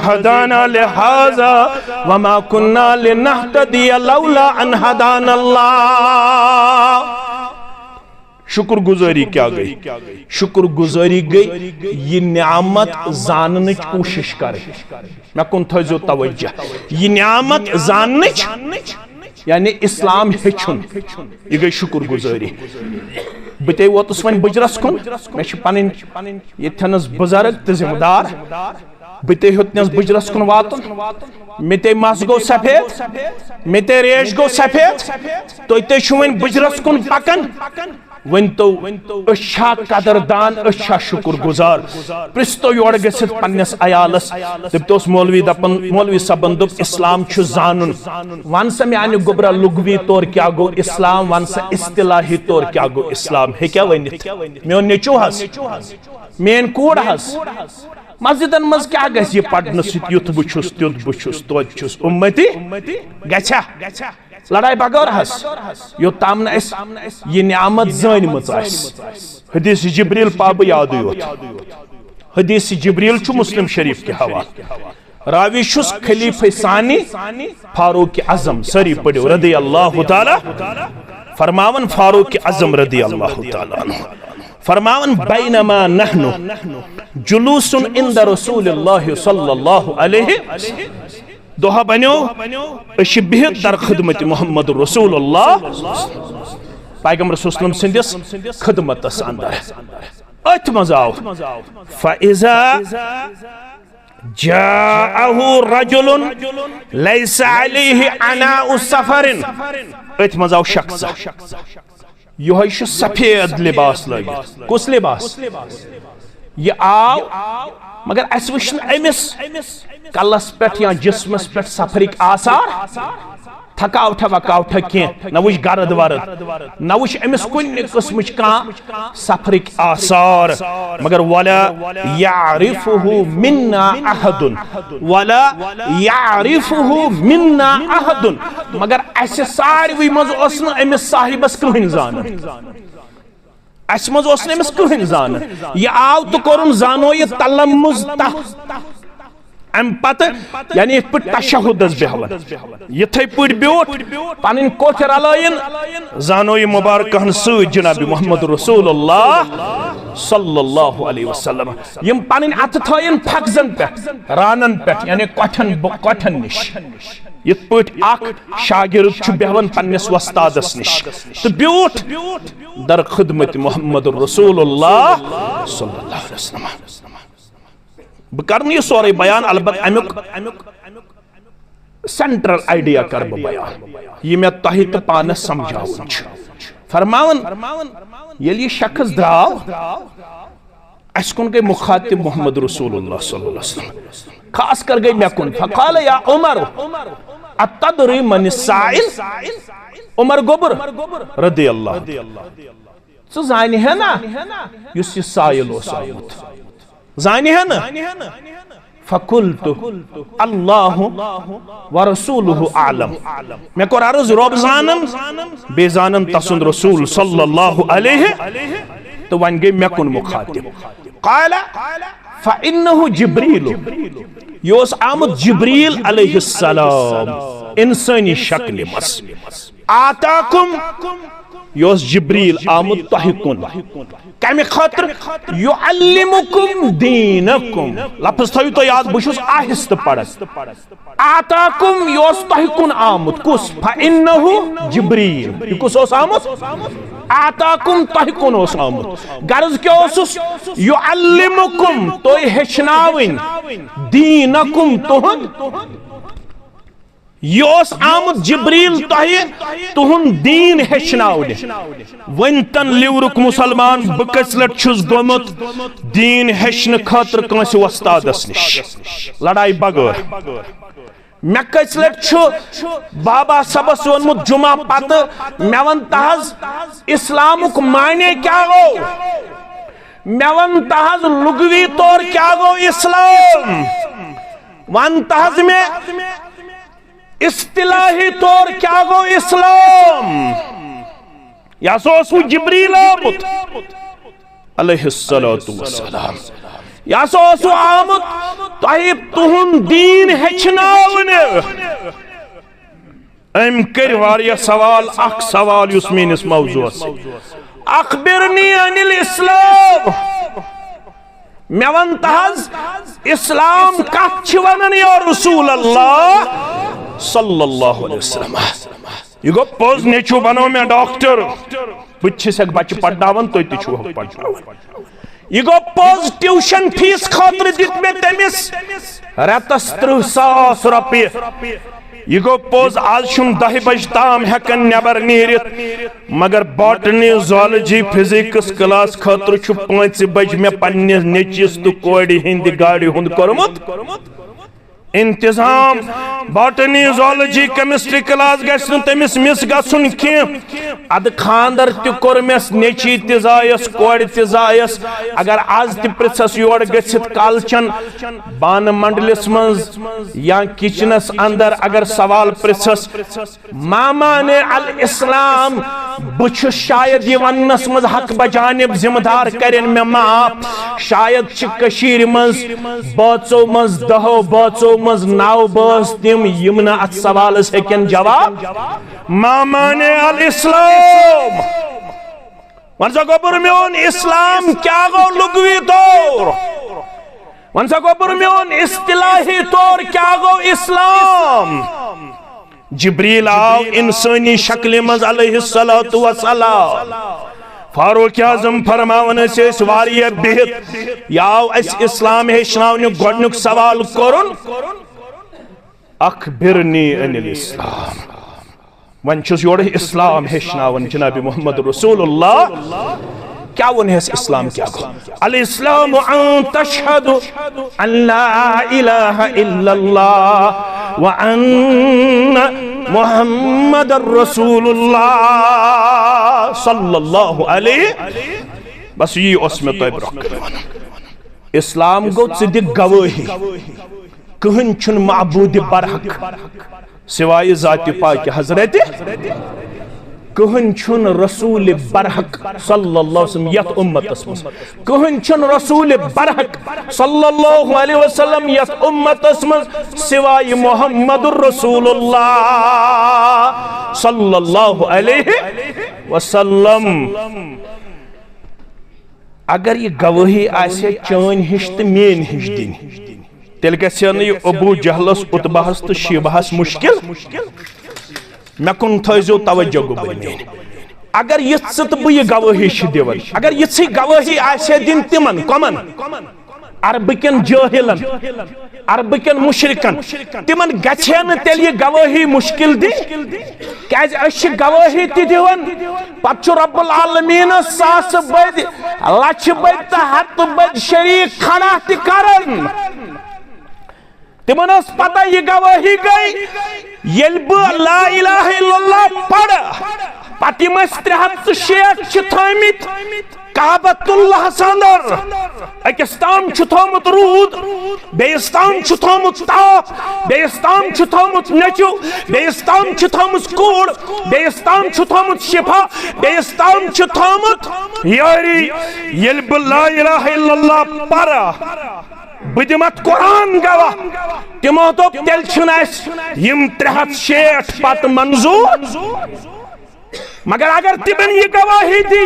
हदाना लिहाज़ा वमा कुन्ना लिनहतदिया लौला अन हदानल्लाह। शुक्र गुजारी क्या गई शुक्र गुजारी गई ये नियामत जानने की कोशिश करे मैं कुन थो तवज्जो ये नियामत जानने यानी इस्लाम हेचुन ये गई शुक्र गुजारी बते वोतुस वन बुजरस कुन मे पन ये बुजुर्ग तो जिम्मेदार बते होतनस बुजरस कुन वातुन मे मस गो सफेद मे रेश गो सफेद तो वन बुजरस कुन पकन वन तो कदरदान शुक्र गुजार पृस्तो योर गसित पन्नस अयालस दपतोस मौलवी दपन मौलवी सबन दप इस्लाम छु जानन वन स म्यान गुबरा लुगवी तौर क्या गो इस्लाम वन स इस्तिलाही तौर क्या गो इस्लाम हे क्या वनित मेन नेचो हस मेन कोड हस मस्जिदन मज क्या गस ये पढ़न सत युथ बुछुस त्युत बुछुस तोत छुस उम्मती गछा लड़ाई बगौर हस यो तामन ये नियामत जानमत हदीस जिब्रील पाब याद हदीस जिब्रील छु मुस्लिम शरीफ के हवाले रावी शुस खलीफे सानी फारूक आजम सरी पढ़ो रदी अल्लाह ताला फरमावन फारूक आजम रदी अल्लाह ताला फरमावन बैनमा नहनु जुलूसुन इंद रसूलिल्लाह सल्लल्लाहु अलैहि दोहा बनो बिहत दर खिदमत मोहम्मद रसूलुल्लाह पैगंबर सल्लल्लाहु अलैहि वसल्लम सिंदिस खिदमतस अंदर अत मजाव फइजा जाअहु रजुलन लैसा अलैहि अनाउ सफरिन अत मजाव शख्स यो सफेद लिबास लगे कुस लिबास ये आव मगर अस वुन अमिस कलस पे या जिस्मस पे सफरिक आसार थकावट वकावट कह न वुच गरद वरद न वुच अमिस कुन किस्म सफरिक आसार मगर वला यारिफुहु मिन्ना अहदुन वला यारिफुहु मिन्ना अहदुन मगर अस सारवी मज ओस न अमिस साहिबस कहन जान अस मज ओस न अमिस कहन जान ये आव तो कोरुन जानो ये तलम्मुज अम पत यानी तशहुदस बेहवन यथे पे ब्योट पन कोठ रलायन जानो ये मुबारकहन सत जनाब मोहम्मद रसूलुल्लाह सल्लल्लाहु अलैहि वसल्लम यम पन अथ थयन फगजन पे रानन पे यानी कोठन निश यथ पे शागिर्द छु बेहवन पन्नस वस्तादस निश तो ब्योट दर खिदमत मोहम्मद रसूलुल्लाह सल्लल्लाहु अलैहि वसल्लम बह कर सोरे बयान अलबत अमुक सेंट्रल आइडिया कर बयान ये मे तह तो पानस समझावन फरमावन ये शख्स द्राव अस कुन गई मुखातिब मोहम्मद रसूलुल्लाह सल्लल्लाहु अलैहि वसल्लम खास कर गई मे कुन फकाल या उमर अतदरी मन साइल उमर गोबर रदी अल्लाह सो जानि है ना युस साइल ओस आमुत जानी है ना फकुल्तु अल्लाहु व रसूलुहु आलम मैं कोर अर्ज रब जानन बे जानन तसुन रसूल सल्लल्लाहु अलैहि तो वन गई मैं कुन मुखातिब काला फइन्नहु जिब्रील योस आमद जिब्रील अलैहिस्सलाम इंसानी शक्ल मस आताकुम योस जिब्रील आमुद तहिकुन कमे खतर युअल्लिमुकुम दीनकुम लफ्ज थयु तो याद बुशुस आहिस्त पढ़न आताकुम योस तहिकुन आमुद कुस फइन्नहु जिब्रील कुस ओस आमुद आताकुम तहिकुन ओस आमुद गर्ज क्या ओसुस युअल्लिमुकुम तो हेचनाविन दीनकुम तुहुन योस आमुद जिब्रील तुहुन दीन हेचनावने वन तन लिवरुक मुसलमान बकस लट छुस गोमुत दीन हेचन खातर कांसे वस्तादस निश लड़ाई बगैर मे कस लट छु बाबा सबस वोनमुत जुमा पत मे वन तहज इस्लामुक माने क्या गो मे वन तहज लुगवी तौर क्या गो इस्लाम वन तहज में इस्तिलाही तौर क्या गो इस्लाम या सो जिब्रील आमुद अलैहिस्सलातु वस्सलाम या सो आमुद तहि तुहुन दीन हेचनावने अम कर वारिया सवाल अख सवाल युस मेनिस मौजूस अखबिरनी अनिल इस्लाम मे वन तहज इस्लाम कथ छ वनन या रसूल अल्लाह सल्लल्लाहु अलैहि वसल्लम यह गो पोज नेचु बनो में डॉक्टर बुच्छिस बच्चे पढ़ावन तो छु पढ़ावन यह गो पोज ट्यूशन फीस खातिर दित में तमिस रतस 30,000 रुपये यह गो पोज आज 10 बज ताम हेकन नबर नीरित मगर बॉटनी ज़ूलॉजी फिजिक्स क्लास खातिर 5 बज में पन्ने नेचिस तो कोड़ी हिंद गाड़ी हुंद करमुत इंतजाम बॉटनी ज़ूलॉजी केमिस्ट्री क्लास गसन तमिस मिस गसन कि अद खानदर त कोरमेस नेची त जायस कोड़ त जायस अगर आज त प्रसस योर गसित कालचन बान मंडलिस मंज या किचनस अंदर अगर सवाल प्रसस मामा ने अल इस्लाम बुछ शायद ये वन्नस मज हक बजानिब जिम्मेदार करें में माफ शायद च कशीर मंज बाचो मंज दहो बाचो मज 9 बस तिम यमना अत सवाल हेकन जवाब मामा ने अल इस्लाम वन सा गोबर मेन इस्लाम क्या गो लुगवी तौर वन सा गोबर मेन इस्तिलाही तौर क्या गो इस्लाम जिब्रील आओ इंसानी शक्ल मज अलैहिस्सलातु वस्सलाम फारूक आजम फरमावन वारिया बिहित याव अस इस्लाम हेचनावने गोडनुक सवाल करुन अखबिरनी अनिल इस्लाम वन छुस योर इस्लाम हेचनावन जनाब मोहम्मद रसूलुल्लाह क्या वन है इस्लाम क्या गो अल इस्लाम अन तशहदु अन ला इलाहा इल्लल्लाह व अन्न मुहम्मदर रसूलुल्लाह सल्लल्लाहु अलैहि बस ये उसमें तो ब्रक इस्लाम गो सिद्ध गवाही कहन छुन माबूद बरहक सिवाय जाति पाक हजरत कहन छुन रसूल बरहक सल्लल्लाहु अलैहि वसल्लम यत उम्मतस मस कहन छुन रसूल बरहक सल्लल्लाहु अलैहि वसल्लम यत उम्मतस मस सिवाय मुहम्मदुर रसूलुल्लाह सल्लल्लाहु अलैहि वसल्लम अगर ये गवाही आसे चान हिश तो मेन हिश दिन तेल गन अबू जहलस उतबाहस तो शिबहस मुश्किल मे कुन थो तवज्जो गुबन अगर यह बह गवाही दिवन अगर यी गवाही आसे दिन तिमन कमन अरबकन जाहिलन अरबकन मुशरिकन तिमन गछे न तेल यह गवाही मुश्किल दी क्या गवाही दिवन पत रब्बुल आलमीन 100 बद लक्ष बद तो 100 बद शरीक खड़ा तन तिमन पता यह गवाही गई येल बह ला इलाहा इल्लल्लाह पढ़ पत 360 थमित काबतुल्लाह अंदर अकिस ताम थोमुत रूद बेस ताम थोमुत ताप बेस ताम थोमुत नचु बेस ताम थोमुत कूड़ बेस ताम थोमुत शिफा बेस ताम थोमुत यारी येल बह ला इलाहा इल्लल्लाह पढ़ बदिमत कुरान गवाह तिमो दोप तेल 360 पत मंजूर मगर अगर तिमन ये गवाही दी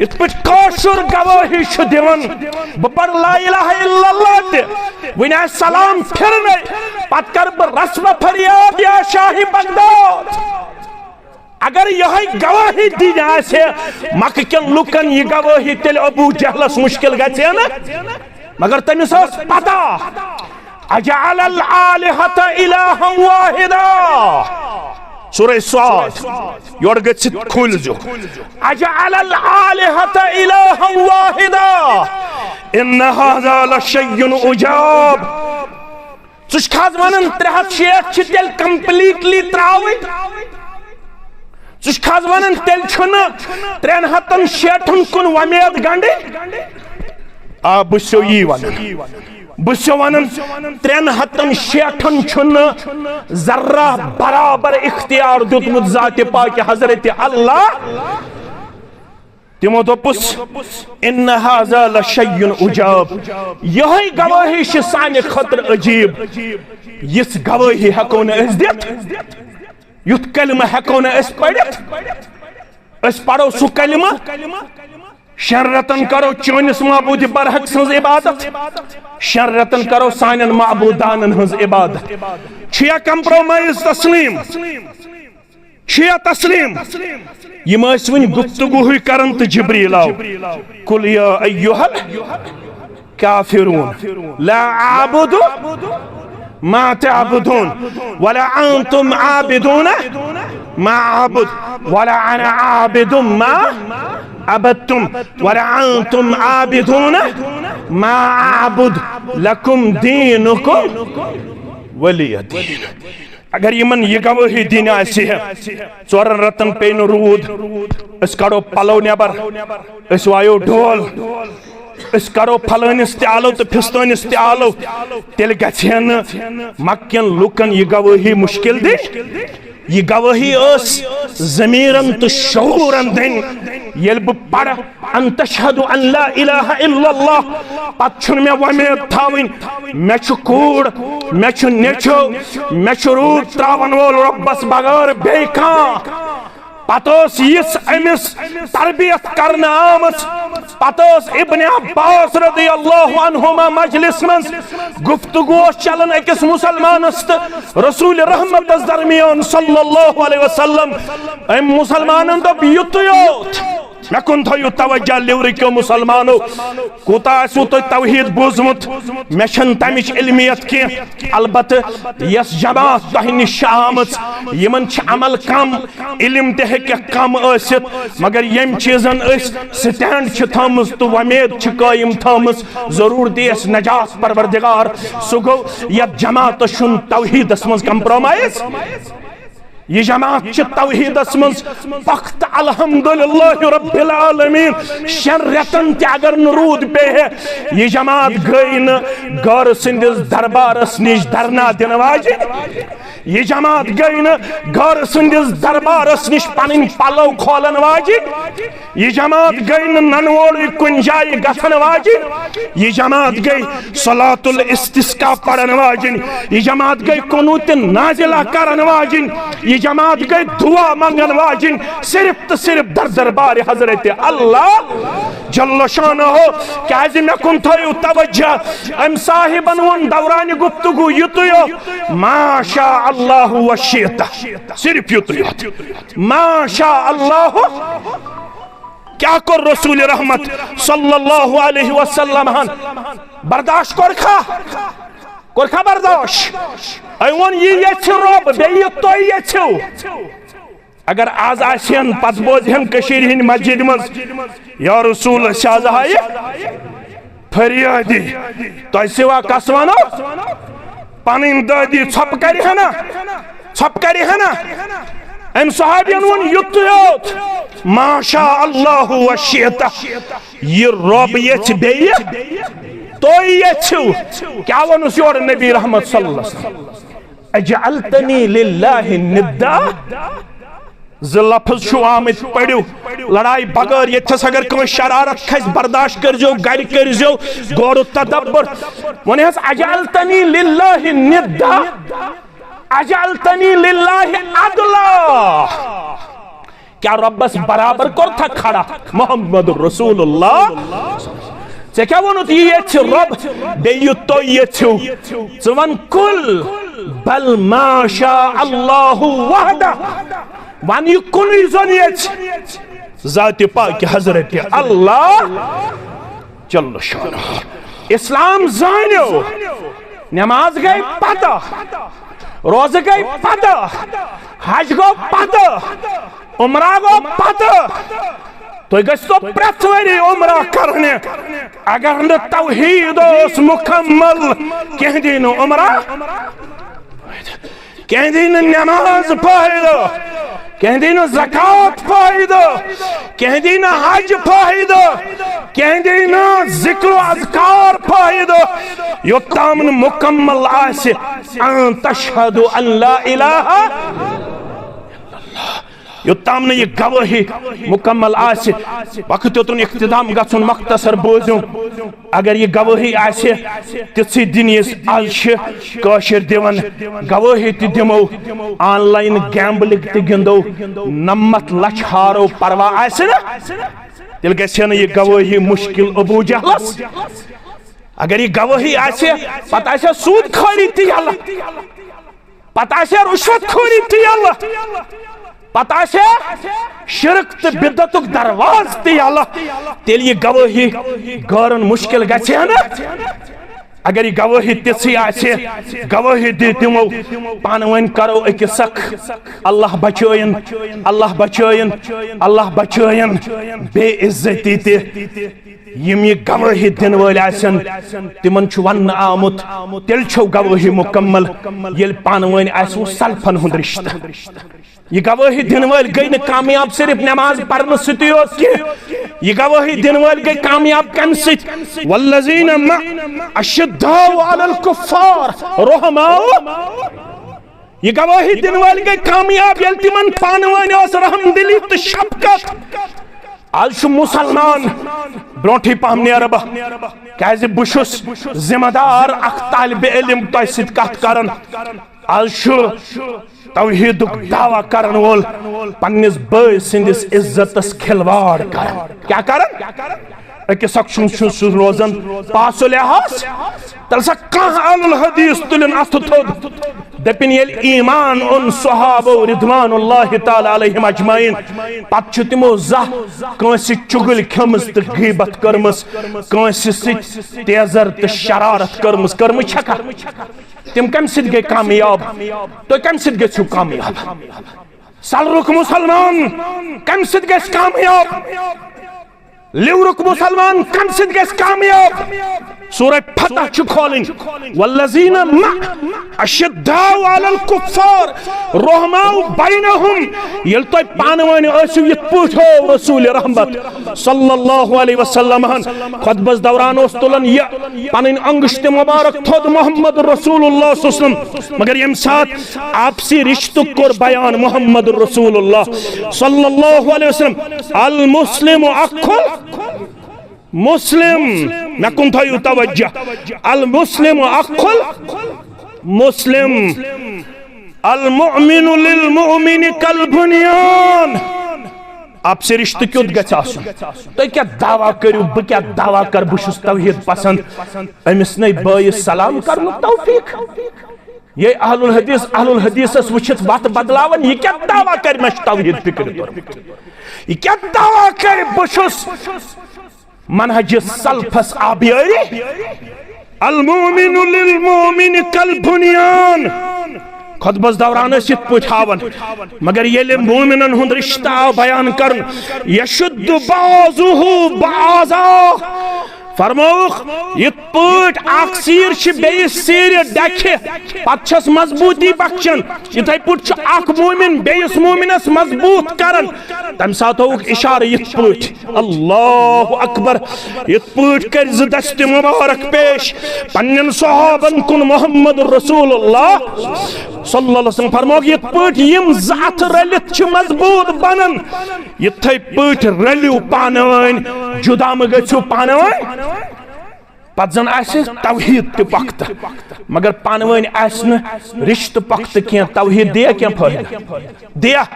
इत पे कौशुर गवाही दिवन बह पर ला इलाहा इल्लल्लाह वन सलाम फिर पत कर रस्म फरियाद या शाही बगदाद। अगर यह गवाही दी मक्क के लुकन यह गवाही तेल अबू जहलस मुश्किल गए ना, मगर तमिस पता अजअल अल आलिहत इलाहन वाहिदा सूरह स्वाद योर गछि खुल जो अजअल अल आलिहत इलाहन वाहिदा इन हाज़ा लशय्युन उजाब। तुछ खास वनन 360 छ तेल कंप्लीटली त्रावे, तुछ खास वनन तेल छन 360 कुन वमेद गंडे आ बुसो यी वनन बुसो वनन 360 छन जर्रा बराबर इख्तियार दुतमुत जात पाक हजरत अल्लाह। तिमो दोपुस इन हाज़ा लशय्युन उजाब, यही गवाही साने खतर अजीब। इस गवाही हको न दित, युथ कलमा हको न पढ़ित, पढ़ो सु कलमा 6 रतन करो चोनिस माबूद बरहक सज इबादत, 6 रतन करो सानन माबूदान हज इबादत। छिया कंप्रोमाइज तस्लीम, छिया तस्लीम यम वन गुफ्तगू करन तो जिब्रील आव कुल या अय्युहल काफिरून ला आबुदु मा तअबुदून वला अंतुम आबिदून मा अबुद वला अना आबिदुम मा अबदतुम वला अंतुम आबिदून मा अबुद लकुम दीनुकुम वलिय दीन। अगर यमन यह गवाही दिन 4 रतन पे रूद, कड़ो पलो नबर, वायो ढोल, करो फलनिस आलो तो फिस्तनिस आलो, तेल गन मक्कन लुकन यह गवाही मुश्किल दिन। यह गवाही ज़मीरन तो शऊरन दिन ये बह पढ़ अन तशहदु अन ला इलाहा इल्लल्लाह पत मे वमेद थावन मे कूड़ मे नेचो मे रूद त्रावन वोल रब्बस बगैर बे पत अमिस तरबियत कर आमत। पत इब्न अब्बास रज़ियल्लाहु अन्हुमा मजलिस मज गुफ्तगू चलन अकिस मुसलमानस तो रसूल रहमत दरमियान सल्लल्लाहु अलैहि वसल्लम। अम मुसलमानन दोप युत योत मे कुन थो तवज्जो लिवरिको मुसलमानो कूता आसो तो तौहीद बोजमुत मे छन तमिच इल्मियत की, अलबत यस जमात तह निश आमत यमन छ अमल कम इल्म ते हेके कम आसित, मगर यम चीजन स्टैंड छ थमस तो वमेद छ कायम थमस जरूर दियस नजात परवरदिगार। सो गो यत जमात छुन तौहीदस मज कंप्रोमाइज, यह जमात तौहीदस मज पख्त अल्हम्दुलिल्लाह रब्बिल आलमीन 6 रतन ते अगर रूद पे है। यह जमात गई न गौर सिंदिस दरबारस निश धरना दिन वाजिन, यह जमात गई न गौर सिंदिस दरबारस निश पन पलो खोलन वाजिन, यह जमात गई न ननवोल कुन जाय गथन वाजिन, यह जमात गई सलातुल इस्तिस्का पढ़न वाजिन, यह जमात गई कुनूत नाजिला करन वाजिन, यह जमात गई दुआ मंगन वाजिन, सिर्फ तो सिर्फ दर दरबार हजरत अल्लाह जल्ल शानहु। क्या मे कुन थो तवज्जो अम साहिबन वन दौरान गुफ्तगू युतयो माशा अल्लाह व शिता, सिर्फ युतयो माशा अल्लाह। क्या कर रसूल रहमत सल्लल्लाहु अलैहि वसल्लम बर्दाश्त कोरखा बर्दाश्त वन ये रब बे तो अगर आज आन पत बोजन हिंद मस्जिद मज या रसूल शाह फरियादी तुम सिवा कस वनो पन दादी छप कर अम सहाबियन वन युत योत माशा अल्लाह व शिता, यह रब ये तो क्या वनुस योर नबी रहमत सल्लल्लाहु अलैहि वसल्लम अजअलतनी लिल्लाहि निद्दा। ज लफ्ज आमत पढ़ो लड़ाई बगैर ये अगर कह शरारत खस बर्दाश्त करजो गर करजो गौर तदब्बर वन अजअलतनी लिल्लाहि निद्दा अजअल्तनी लिल्लाहि अदला, क्या रब्बस बराबर कर था खड़ा मोहम्मद रसूलुल्लाह। क्या वोनुत ये रब बेयु तो ये वन कुल बल माशा अल्लाहु वहदा, वन यु कुल जोन ये ज़ात पाक हजरत अल्लाह चलो शान। इस्लाम जानो, नमाज गई पता, रोज़ गई पता, हज गो पता, उमरा गो पता, तो गो प्रत वरी उमरा करने। अगर न तौहीद मुकम्मल कह दिन उमरा, कह दिन नमाज फायदा, कह दिन ज़कात फायदा, कह दिन हज फायदा, कह दिन जिक्र अज़कार फायदा, योत्ताम मुकम्मल आसे अन तशहदु अन ला इलाहा, योत्ताम ने ये गवाही मुकम्मल आसे। वक्त योतन इख्तिताम गछुन मख्तसर बोझूं, अगर ये गवाही आसे तिथि दिन आज काशिर दिवन गवाही ति दिमो, ऑनलाइन गैम्बलिंग ति गिंदो, 90 लाख हारो परवा आसे ना, तिल गछे न ये गवाही मुश्किल अबू जहलस। अगर ये गवाही आसे पता आसे सूद खोरी ति यल्ला, पता आसे रुश्वत खोरी ति यल्ला, पता से शिरक तो बिदतुक दरवाज ती अल्लाह, तेल ये गवाही गौरन मुश्किल गछे ना। अगर ये गवाही तिथि आसे गवाही दिमो पान वन करो अकिसक अल्लाह बचोयन, अल्लाह बचोयन, अल्लाह बचोयन बेइज्जती ते यम ये गवाही दिन वाले आसन तिमन छु वन आमुत तेल छो गवाही मुकम्मल येल पान वन आसो सल्फन हुंद रिश्ता। ये गवाही दिन वाले गई न कामयाब सिर्फ नमाज पढ़ने सती होत के, ये गवाही दिन वाले गई कामयाब कम सित वल्लज़ीन अशद्दाउ अलल कुफ्फार रहमाउ, ये गवाही दिन वाले गई कामयाब यल तिमन पान वन ओस रहमदिली तो शफकत। आज मुसलमान ब्रोठी पहम नेरबा क्या बुशुस जिम्मेदार अख तालिबे इल्म तो सित कत करन। आज तौहीद दावा करन वोल पन्निस बय सिंदिस इज्जतस खिलवाड़ करन। क्या करन? अकिस रोजन पासो लिहाज तल सा कह अल हदीस तुलन अथ थोद दपिन येल ईमान उन सहाबो रिदवानुल्लाहि ताला अलैहिम अजमईन पत छु तिमो ज़ह कांसि चुगल खमस त गीबत करमस, कांसि सित तेजर त शरारत करमस करम छका, तिम कम सित गए कामयाब, तो कम सित गए कामयाब। सलरुक मुसलमान कम सित गए कामयाब, लिवरुक मुसलमान कम सित गए कामयाब। सूरह फतह छु खोलिन वल्लज़ीना अशद्दाउ अलल कुफ्फार रहमाउ बैनहुम, यल तो पानवन असु यत पुछो रसूल रहमत सल्लल्लाहु अलैहि वसल्लम खुतबस दौरान ओस तुलन य पन अंगुश्त मुबारक थोद मोहम्मद रसूलुल्लाह सल्लल्लाहु अलैहि वसल्लम, मगर यम साथ आपसी रिश्तु कोर बयान मोहम्मद रसूलुल्लाह सल्लल्लाहु अलैहि वसल्लम अल मुस्लिम अखुल मुस्लिम मैं कुन थयु तवज्जह अल मुस्लिम अखुल मुस्लिम अल मुमिनु लिल मुमिन कल बुनियान। आपसे रिश्ते क्यों गछ आसुन, तो क्या दावा करू ब क्या दावा कर बुशुस तौहीद पसंद, अमिस नै बयस सलाम करनु तौफीक। ये अहलुल हदीस वुचित वत बदलावन, ये क्या दावा कर मैं तौहीद फिक्र कर, ये क्या दावा कर बुशुस मनहज सल्फस आबियारी अल मुमिनु लिल मुमिन कल बुनियान। खुतबस दौरान पुछावन, मगर ये मोमिनन हुंद रिश्ता बयान कर यशुद्दु बाज़ुहु बाज़ा फरमौख इत पट अख सीर बेस सीर डखे पत मजबूती बख्शन, इथे पट अख मोमिन बेस मोमिनस मजबूत करन। तम साथ इशार इत पट अल्लाहु अकबर, इत पट कर दस्त मुबारक पेश पन्न सहाबन कुन मोहम्मद रसूलुल्लाह सल्लल्लाहु अलैहि वसल्लम फरमौख इत पट यम जात रलित छ मजबूत बनन, इथे पट रलियो पानवन जुदा म गछो पानवन। पन तौहीद ते पख्त मगर पानवन रिश्त पख्त क्या तौहीद दिया क्या फायदा दिया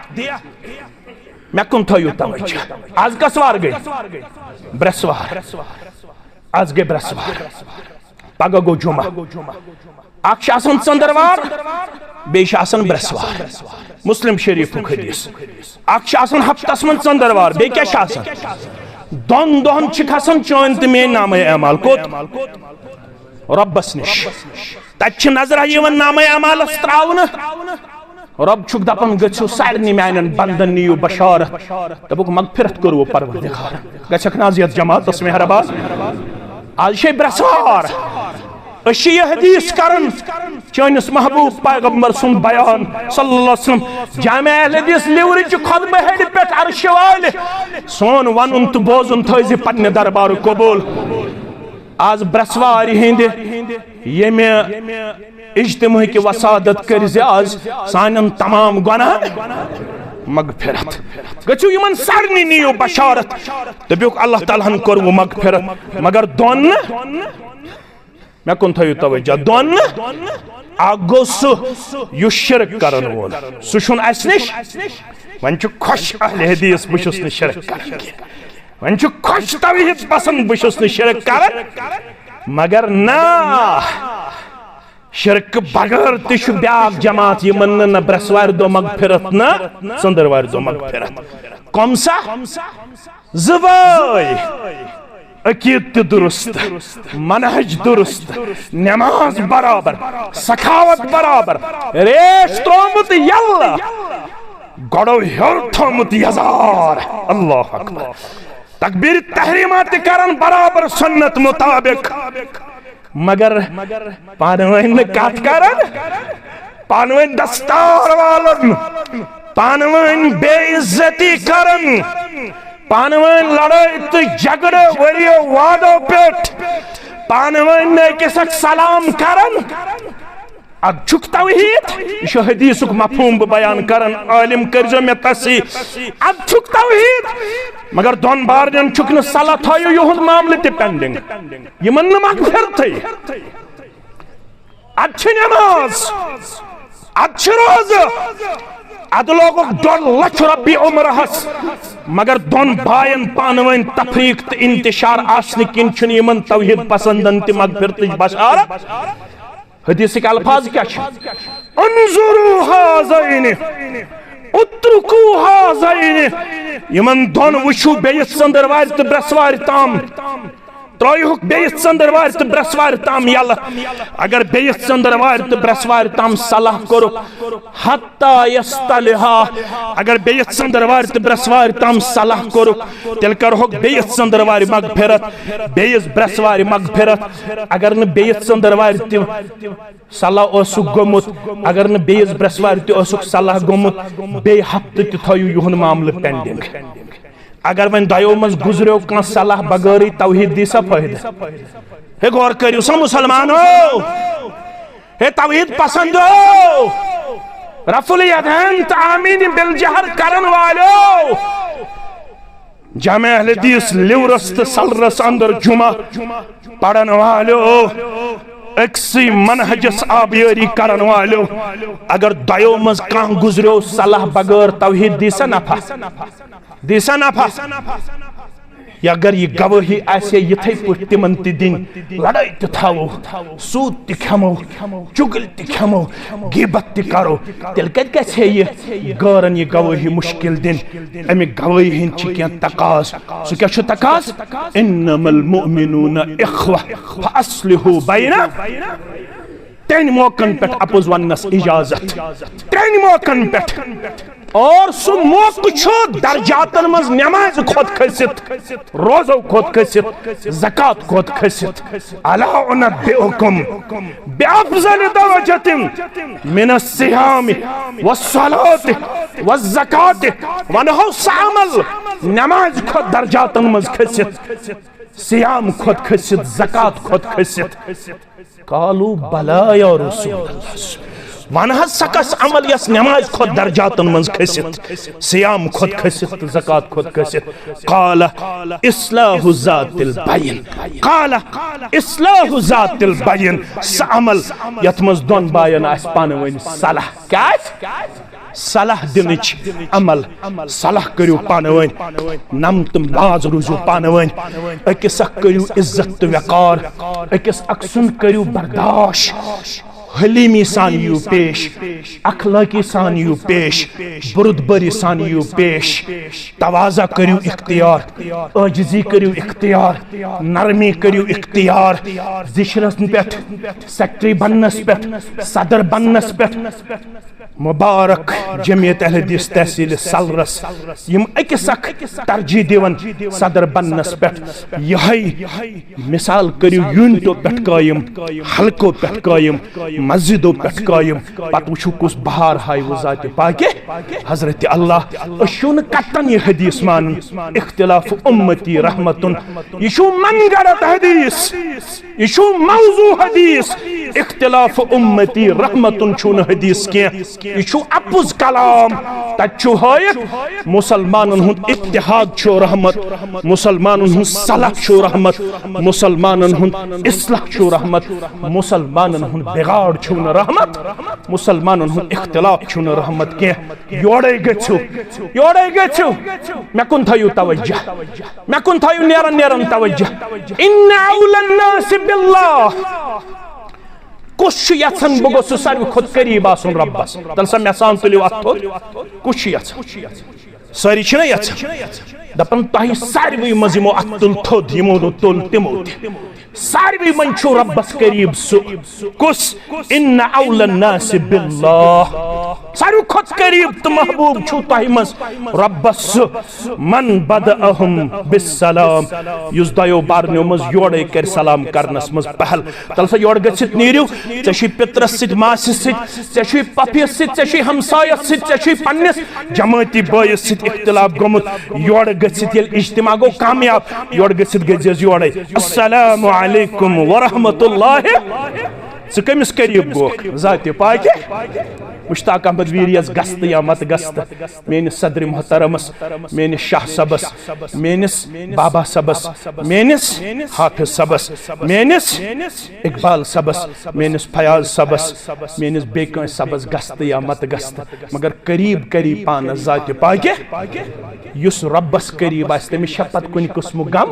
मे कुन थो तवज्जो आज कस वार गई ब्रसवार आज गई ब्रसवार पगह गो जुमा अख चंदरवार बे ब्रसवार मुस्लिम शरीफ हदीस अख हफ्तस मन चंदरवार बे क्या दोन दोहन खसान चोन तो मेन नाम अमाल कोत रब्बस निश तत नजर नाम अमाल त्रावन रब छुक दपन गो सारे मान बंदन नीयू बशारत दपुक मगफिरत करो परवरदिगार गछक नाजियत जमात मेहरबान आज ब्रसवार यह हदीस करन चनिस महबूब पैगंबर सुन बयान सल्लल्लाहु अलैहि वसल्लम जामे हदीस लिवर खुतबा हेड पे अर्श वाले सोन वन तो बोजन थज पन्ने दरबार कबूल आज ब्रसवार हिंद ये इज्तिमा की वसादत कर आज सान तमाम गुनाह मगफिरत गो इन सारे नीयू बशारत दपुक अल्लाह ताला कर मगफिरत मगर दोन मे कुन थो तवज्जो दोन गो सह शिरक करन वोल सह निश वन खुश अहले हदीस बहुस न शिरक कर वन खुश तौहीद पसंद बहुस न शिरक कर मगर ना शिरक बगैर तह ब्याक जमात यमन न ब्रसवार दो मगफिरत न चंदरवार दो मगफिरत कम सा ज़बाई अकीद दुरुस्त मनहज दुरुस्त नमाज बराबर सखावत बराबर रेश त्रोमुत यल्ला गड़ो हेर थोमुत यजार अल्लाह अकबर तकबीर तहरीमात करन बराबर सुन्नत मुताबिक मगर पानवन कत करन पानवन दस्तार वालन पानवन बेइज्जती करन पानवन लड़ाई तो झगड़े वरियो वादों पेट पानवन अकिस सलाम करन अब छुक तौहीद यह हदीस मफहूम बयान करन आलिम करजो मे तसी अब छुक तौहीद मगर दोन बार छुक न सला थो युहुद मामले ते पेंडिंग यमन न मगफिरत अद नमाज अद रोज अद लोग 2 लाख रपी उम्र हस मगर दोन बायन पानवन तफरीक तो इंतशार आसने किन यमन तौहीद पसंदन ते मगफिरत बशारत हदीस के अल्फाज क्या अनजुरू हाज़ैन उत्रुकू हाज़ैन यमन दोन वुशु बेयस चंदरवार तो ब्रसवार ताम त्रोयुक बेयस चंदरवार तो ब्रसवार ताम यल अगर बेयस चंदरवार तो ब्रसवार ताम सलाह करो हत्ता यस्तलिहा अगर बेयस चंदरवार तो ब्रसवार ताम सलाह करो तेल करो बेयस चंदरवार मगफिरत बेयस ब्रसवार मगफिरत अगर न बेयस चंदरवार तो सलाह ओसुक गोमुत अगर न बेयस ब्रसवार तो ओसुक सलाह गोमुत बे हफ्ते तो थयो युहन मामले पेंडिंग अगर वन दयो मज गुजरो कं सलाह बगैर तौहीद दी सा फायदा हे गौर करियो सा मुसलमानो हे तौहीद पसंद हो रफुल यदैन तामीन बिल जहर करन वालो जामे अहले हदीस लिवरस त सलरस अंदर जुमा पढ़न वालो अक्सी मनहजस आबियरी करन वालो अगर दयो मज कं गुजरो सलाह बगैर तौहीद दी सा नफा या अगर ये गवाही ऐसे यथे पट तिमन दिन लड़ाई तो थावो सूद ते खमो चुगल ते खमो गिबत ते करो तेल कत गछे ये गरन ये गवाही मुश्किल दिन अमे गवाही हिन छ क्या तकास सो क्या छ तकास इन्नमल मुमिनूना इख्वा फअस्लिहु बैना तीन मौकन पे अपोज वनस इजाजत तीन मौकन पे और सु मौक छो दर्जातन मज नमाज खुद खसित रोजो खुद खसित ज़कात खुद खसित अला उनब्बिउकुम बिअफ़ज़ल दरजतिन मिन अस्सियाम वस्सलात वज़्ज़कात वनहुस अमल नमाज खुद दर्जातन मज खसित सियाम खुद खसित ज़कात खुद खसित कालू बला या रसूल अल्लाह वन सकस अमल यस नमाज खुद दर्जातन मज खसित सियाम खुद खसित ज़कात खुद खसित क़ाल इस्लाहु ज़ातिल बैन क़ाल इस्लाहु ज़ातिल बैन स अमल यत मज दोन बायन आस पानवनि सलाह क्या सलाह दिनच अमल सलाह करू पानवनि नम तुम बाज रूजू पानवनि अकिस करू इज्जत तो वकार अकिस अक्सुन करू बर्दाश्त हलीमी सान यू पेश अखलाकी सान यू पेश बुरुदबरी सान यू पेश तवाज़ा करू इख्तियार आजिज़ी करू इख्तियार नरमी करू इख्तियार जिशरस पेट सेक्रेटरी बननस पेट सदर बननस पेट मुबारक जमियत अहले हदीस तहसील सलरस यम अकिस तरजीह दिवन सदर बननस पेट यही मिसाल करू यूनिटो पेट कायम हलको पेट कायम मस्जिदों पे कायम पत वुचु कुस बहार हाय वो ज़ात पाके हजरत अल्लाह अशुन कतन ये हदीस मान इख्तिलाफ उम्मती रहमतुन यशु मनगरत हदीस यशु मौजू हदीस इख्तिलाफ उम्मती रहमतुन छुन हदीस के यशु अपुज कलाम तच्छु हाय मुसलमानन हुन इत्तिहाद छो रहमत मुसलमानन हुन सलाह छो रहमत मुसलमानन हुन इस्लाह छो रहमत मुसलमानन हुन बिगाड़ छुन रहमत मुसलमानन हुन इख्तिलाफ छुन रहमत के योड़े गछु मे कुन थायु तवज्जह मे कुन थायु नेरन तवज्जह इन्ना औलन नास बिल्लाह कुछ यथन बगो सारे खुद करीब आसन रब्बस तल सा मे सान तुलियो अथो कुछ यथन सारी छना यथन दपन तहि सारे मजिमो अतुल थोद यमो तुल तिमो सारे मन छो रब्बस करीब सु कुस इन्ना औलन नास बिल्लाह सारे खुद करीब तो महबूब छो तहि मज रब्बस मन बदअहुम बिस्सलाम युस दयो बारनो मज योड़े कर सलाम करनस मज पहल तल सा योड़ गछित नीरियो चशी पित्रस सित मासिस सित चशी पपियस सित चशी हमसायस सित चशी पन्नस जमाती बायस सित इख्तिलाफ गमुत योड़ गछित यल इज्तिमा गो कामयाब योड़ गछित गजस योड़े अस्सलामु अलैकुम व रहमतुल्लाहि स कमिस करीब गो ज़ात पाके मुश्ताक अहमद वीरियस गस्त या मत गस्त मेनिस सदर मोहतरमस मेनिस शाह सबस मेनिस बाबा सबस मेनिस हाफिज सबस मेनिस इकबाल सबस मेनिस फयाज सबस मेनिस बेक सबस गस्त या मत गस्त मगर करीब करीब पान ज़ात पाके युस रब्बस करीब आस तमिस शपत कुन किस्म गम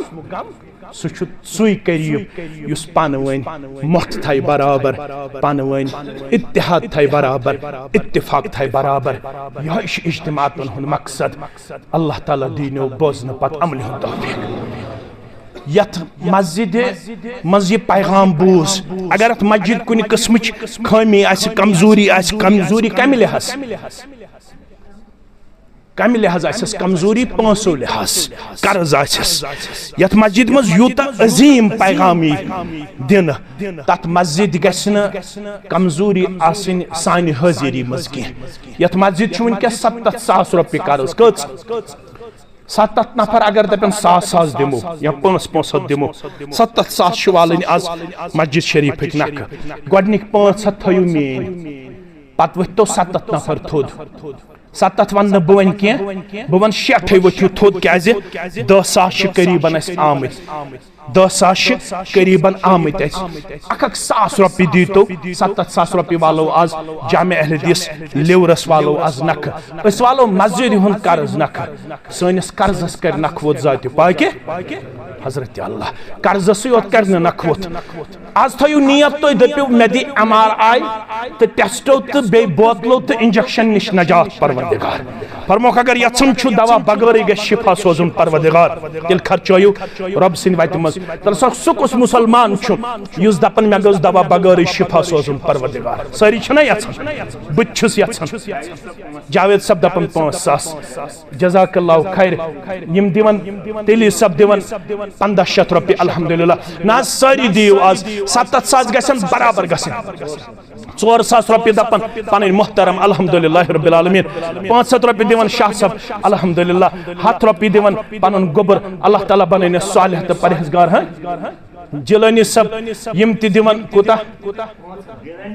सुई करीब युस पानवन मोहत थाई बराबर पानवन इत्तिहाद थाई बराबर इत्तिफाक थाई बराबर यह इज्तिमातन हुन मकसद अल्लाह ताला दीनो बोजन पत अमल हुन तौफीक यथ मस्जिद मज यह पैगाम बूज अगर अत मस्जिद कुन किस्म खामी आस कमजोरी कम लिहाज आस कमजोरी पंसो लिहाज कर्ज आस यथ मस्जिद मज यूत अजीम पैगाम दिन तथ मस्जिद गसन कमजोरी आसन सान हाजिरी मज कह यथ मस्जिद वनकस 70,000 रुपये कर्ज कच 7 नफर अगर दपन 100 दिमो या 500 दिमो 70,000 वालन आज मस्जिद शरीफ नख गोडनिक 500 थयु मेन पत वतो 7 नफर थोद 7 वन बह वन कह बह वन 6 वो थोद क्या 10,000 करीबन आमत 10,000 करीबन आमत 1,000 रुपये दीतो 7,000 रुपये वालो आज जामे अहले हदीस लिवरस वालो आज नख अस वालो मस्जिद हुन कर्ज नख सनिस कर्जस कर नख वो ज़ात पाके हजरत अल्लाह कर्जस योत कर नख वोत आज थयु नियत तो दपियो मे दी MRI तो टेस्टो तो बे बोतलो तो इंजेक्शन निश नजात परवरदिगार फरमोख अगर यछन छु दवा बगैर ग शिफा सोजुन परवरदिगार दिल खर्चयो रब सिन वत मज तल सुकुस मुसलमान छु युस दपन मे गस दवा बगैर शिफा सोजुन परवरदिगार सारी छना यछन बुछस यछन जावेद सब दपन 5,000 जजाकल्लाह खैर यम दिवन तेली सब दिवन 1,500 रुपये अल्हम्दुलिल्लाह ना सारी दियो आज 7,000 गसन बराबर गसन 4,000 रुपये दपन पन मोहतरम अल्हम्दुलिल्लाह रब्बिल आलमीन 500 रुपये दिवन शाह सब अल्हम्दुलिल्लाह 100 रुपये दिवन पन गोबर अल्लाह ताला बनने सालिह तो परहेजगार हैं जिलानी सब यम ति दिवन कोता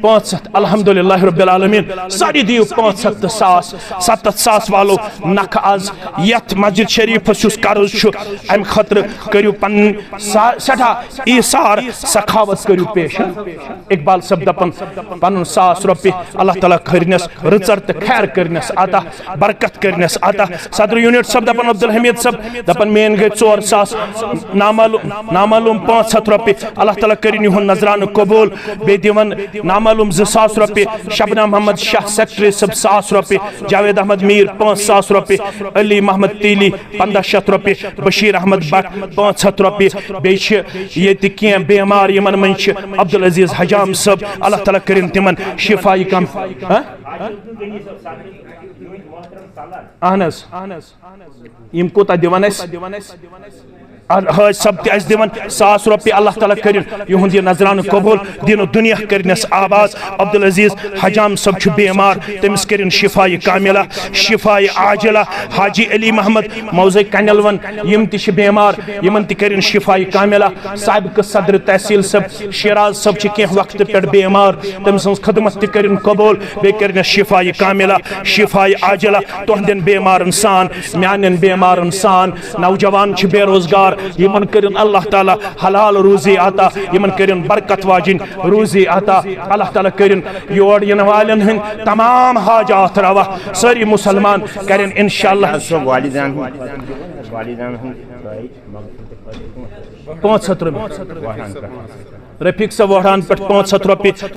500 अल्हम्दुलिल्लाह रब्बिल आलमीन सारी दियो 500 सास 700 वालो नख आज यथ मस्जिद शरीफ सुस कर्ज छु अम खतर करियो पन सठा ईसार सखावत करियो पेश इकबाल सब दपन पन 100 रुपये अल्लाह ताला खरनस रचर त खैर करनस आता बरकत करनस आता सदर यूनिट सब दपन अब्दुल हमीद सब दपन मेन गए 400 नामालूम 500 रुपये अल्लाह ताला करिन हुन नजरान कबूल बे दिवन नामालूम 200 रुपये शबना मोहम्मद शाह सेक्रेटरी सब 100 रुपये जावेद अहमद मीर 500 रुपये अली मोहम्मद तीली 1500 रुपये बशीर अहमद बट 500 रुपये बेश ये क्या बेमार यमन मन अब्दुल अजीज हजाम सब अल्लाह ताला करिन तिमन शिफाई कम अहनस यम कोता दिवन हज सब तस दिवन 100 रुपये अल्लाह ताला करिन युहुंद नजरान कबूल दीनो दुनिया करनस आवाज अब्दुल अजीज हजाम सब छु बेमार तमिस करिन शिफाई कामिला शिफाई आजिला हाजी अली मोहम्मद मौजे कनलवन यम ति बेमार यमन ति करिन शिफाई कामिला साबिक सदर तहसील सब शिराज सब छु के वक्त पे बेमार तमिस खदमत ति करिन कबूल बे करिन शिफाई कामिला शिफाई आजिला तोहदन बेमार इंसान म्यानन बेमार इंसान नौजवान छु बेरोजगार यमन करिन अल्लाह ताला हलाल रूजी आता यमन करिन बरकत वाजिन रूजी आता अल्लाह ताला करिन योर यन वालन हन तमाम हाजात रवा सारी मुसलमान करिन इंशाअल्लाह वालिदान 500 रुपये रफीक सा वहरान पे 500 रुपये